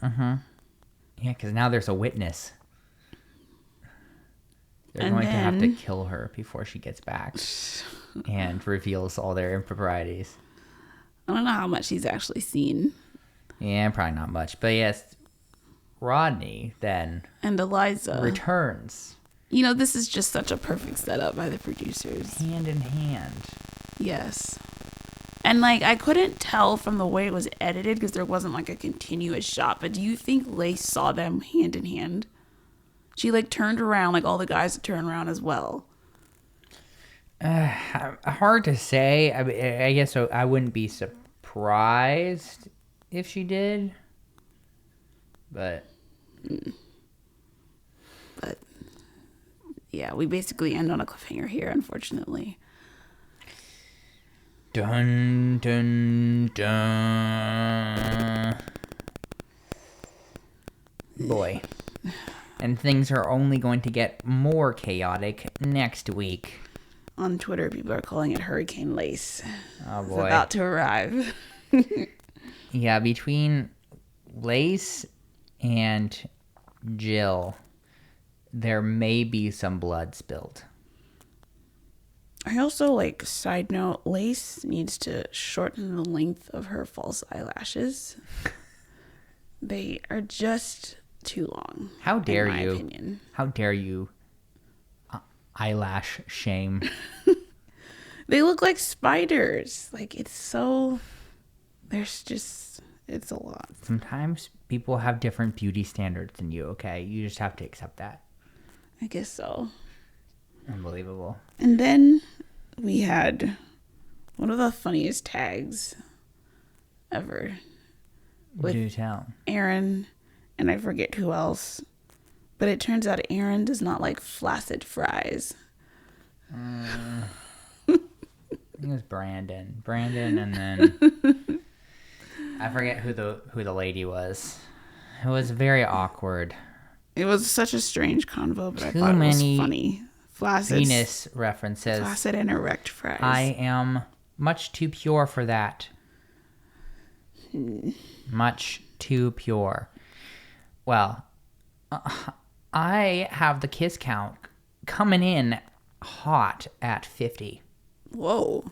[SPEAKER 1] Uh-huh. Yeah, because now there's a witness. They're going to have to kill her before she gets back and reveals all their improprieties.
[SPEAKER 2] I don't know how much he's actually seen.
[SPEAKER 1] Yeah, probably not much. But yes, Rodney then...
[SPEAKER 2] And Eliza.
[SPEAKER 1] ...returns.
[SPEAKER 2] You know, this is just such a perfect setup by the producers.
[SPEAKER 1] Hand in hand.
[SPEAKER 2] Yes. And like I couldn't tell from the way it was edited because there wasn't like a continuous shot. But do you think Lace saw them hand in hand? She like turned around, like all the guys turned around as well.
[SPEAKER 1] Hard to say. I guess so. I wouldn't be surprised if she did. But
[SPEAKER 2] yeah, we basically end on a cliffhanger here, unfortunately.
[SPEAKER 1] Dun dun dun. Boy. And things are only going to get more chaotic next week.
[SPEAKER 2] On Twitter, people are calling it Hurricane Lace.
[SPEAKER 1] Oh boy.
[SPEAKER 2] It's about to arrive.
[SPEAKER 1] Yeah, between Lace and Jill, there may be some blood spilled.
[SPEAKER 2] I also, like, side note, Lace needs to shorten the length of her false eyelashes. They are just too long.
[SPEAKER 1] How dare
[SPEAKER 2] in my
[SPEAKER 1] you?
[SPEAKER 2] Opinion.
[SPEAKER 1] How dare you? Eyelash shame.
[SPEAKER 2] They look like spiders. Like, it's so... There's just... It's a lot.
[SPEAKER 1] Sometimes people have different beauty standards than you, okay? You just have to accept that.
[SPEAKER 2] I guess so.
[SPEAKER 1] Unbelievable.
[SPEAKER 2] And then we had one of the funniest tags ever. With
[SPEAKER 1] Do tell.
[SPEAKER 2] Aaron, and I forget who else. But it turns out Aaron does not like flaccid fries.
[SPEAKER 1] I think it was Brandon. And then I forget who the lady was. It was very awkward.
[SPEAKER 2] It was such a strange convo, but I
[SPEAKER 1] Too
[SPEAKER 2] thought it was
[SPEAKER 1] many
[SPEAKER 2] funny. Flaccid,
[SPEAKER 1] penis references.
[SPEAKER 2] flaccid and erect fries.
[SPEAKER 1] I am much too pure for that. Much too pure. Well, I have the kiss count coming in hot at 50.
[SPEAKER 2] Whoa.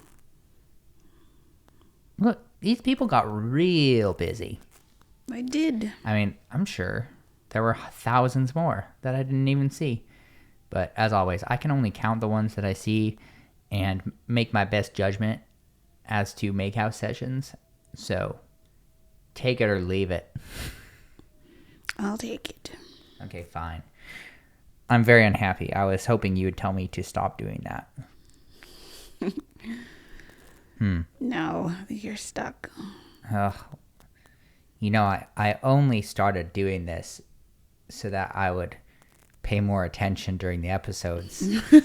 [SPEAKER 1] Look, these people got real busy.
[SPEAKER 2] I did.
[SPEAKER 1] I mean, I'm sure there were thousands more that I didn't even see. But as always, I can only count the ones that I see and make my best judgment as to makeout sessions. So take it or leave it.
[SPEAKER 2] I'll take it.
[SPEAKER 1] Okay, fine. I'm very unhappy. I was hoping you would tell me to stop doing that.
[SPEAKER 2] No, you're stuck.
[SPEAKER 1] You know, I only started doing this so that I would pay more attention during the episodes.
[SPEAKER 2] I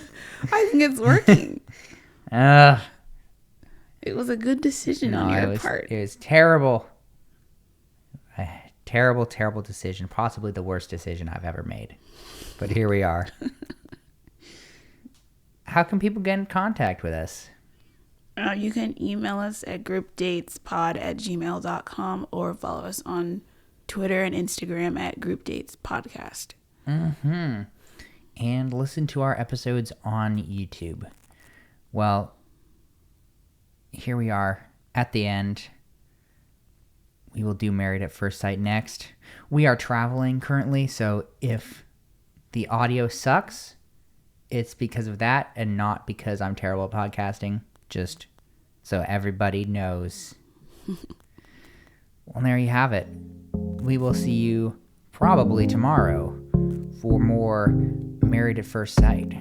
[SPEAKER 2] think it's working. It was a good decision on your part.
[SPEAKER 1] It was terrible. A terrible, terrible decision. Possibly the worst decision I've ever made. But here we are. How can people get in contact with us?
[SPEAKER 2] You can email us at groupdatespod@gmail.com or follow us on Twitter and Instagram at groupdatespodcast.
[SPEAKER 1] And listen to our episodes on YouTube. Well, here we are at the end. We will do Married at First Sight next. We are traveling currently, so if the audio sucks, it's because of that and not because I'm terrible at podcasting. Just so everybody knows. Well, there you have it. We will see you probably tomorrow for more Married at First Sight.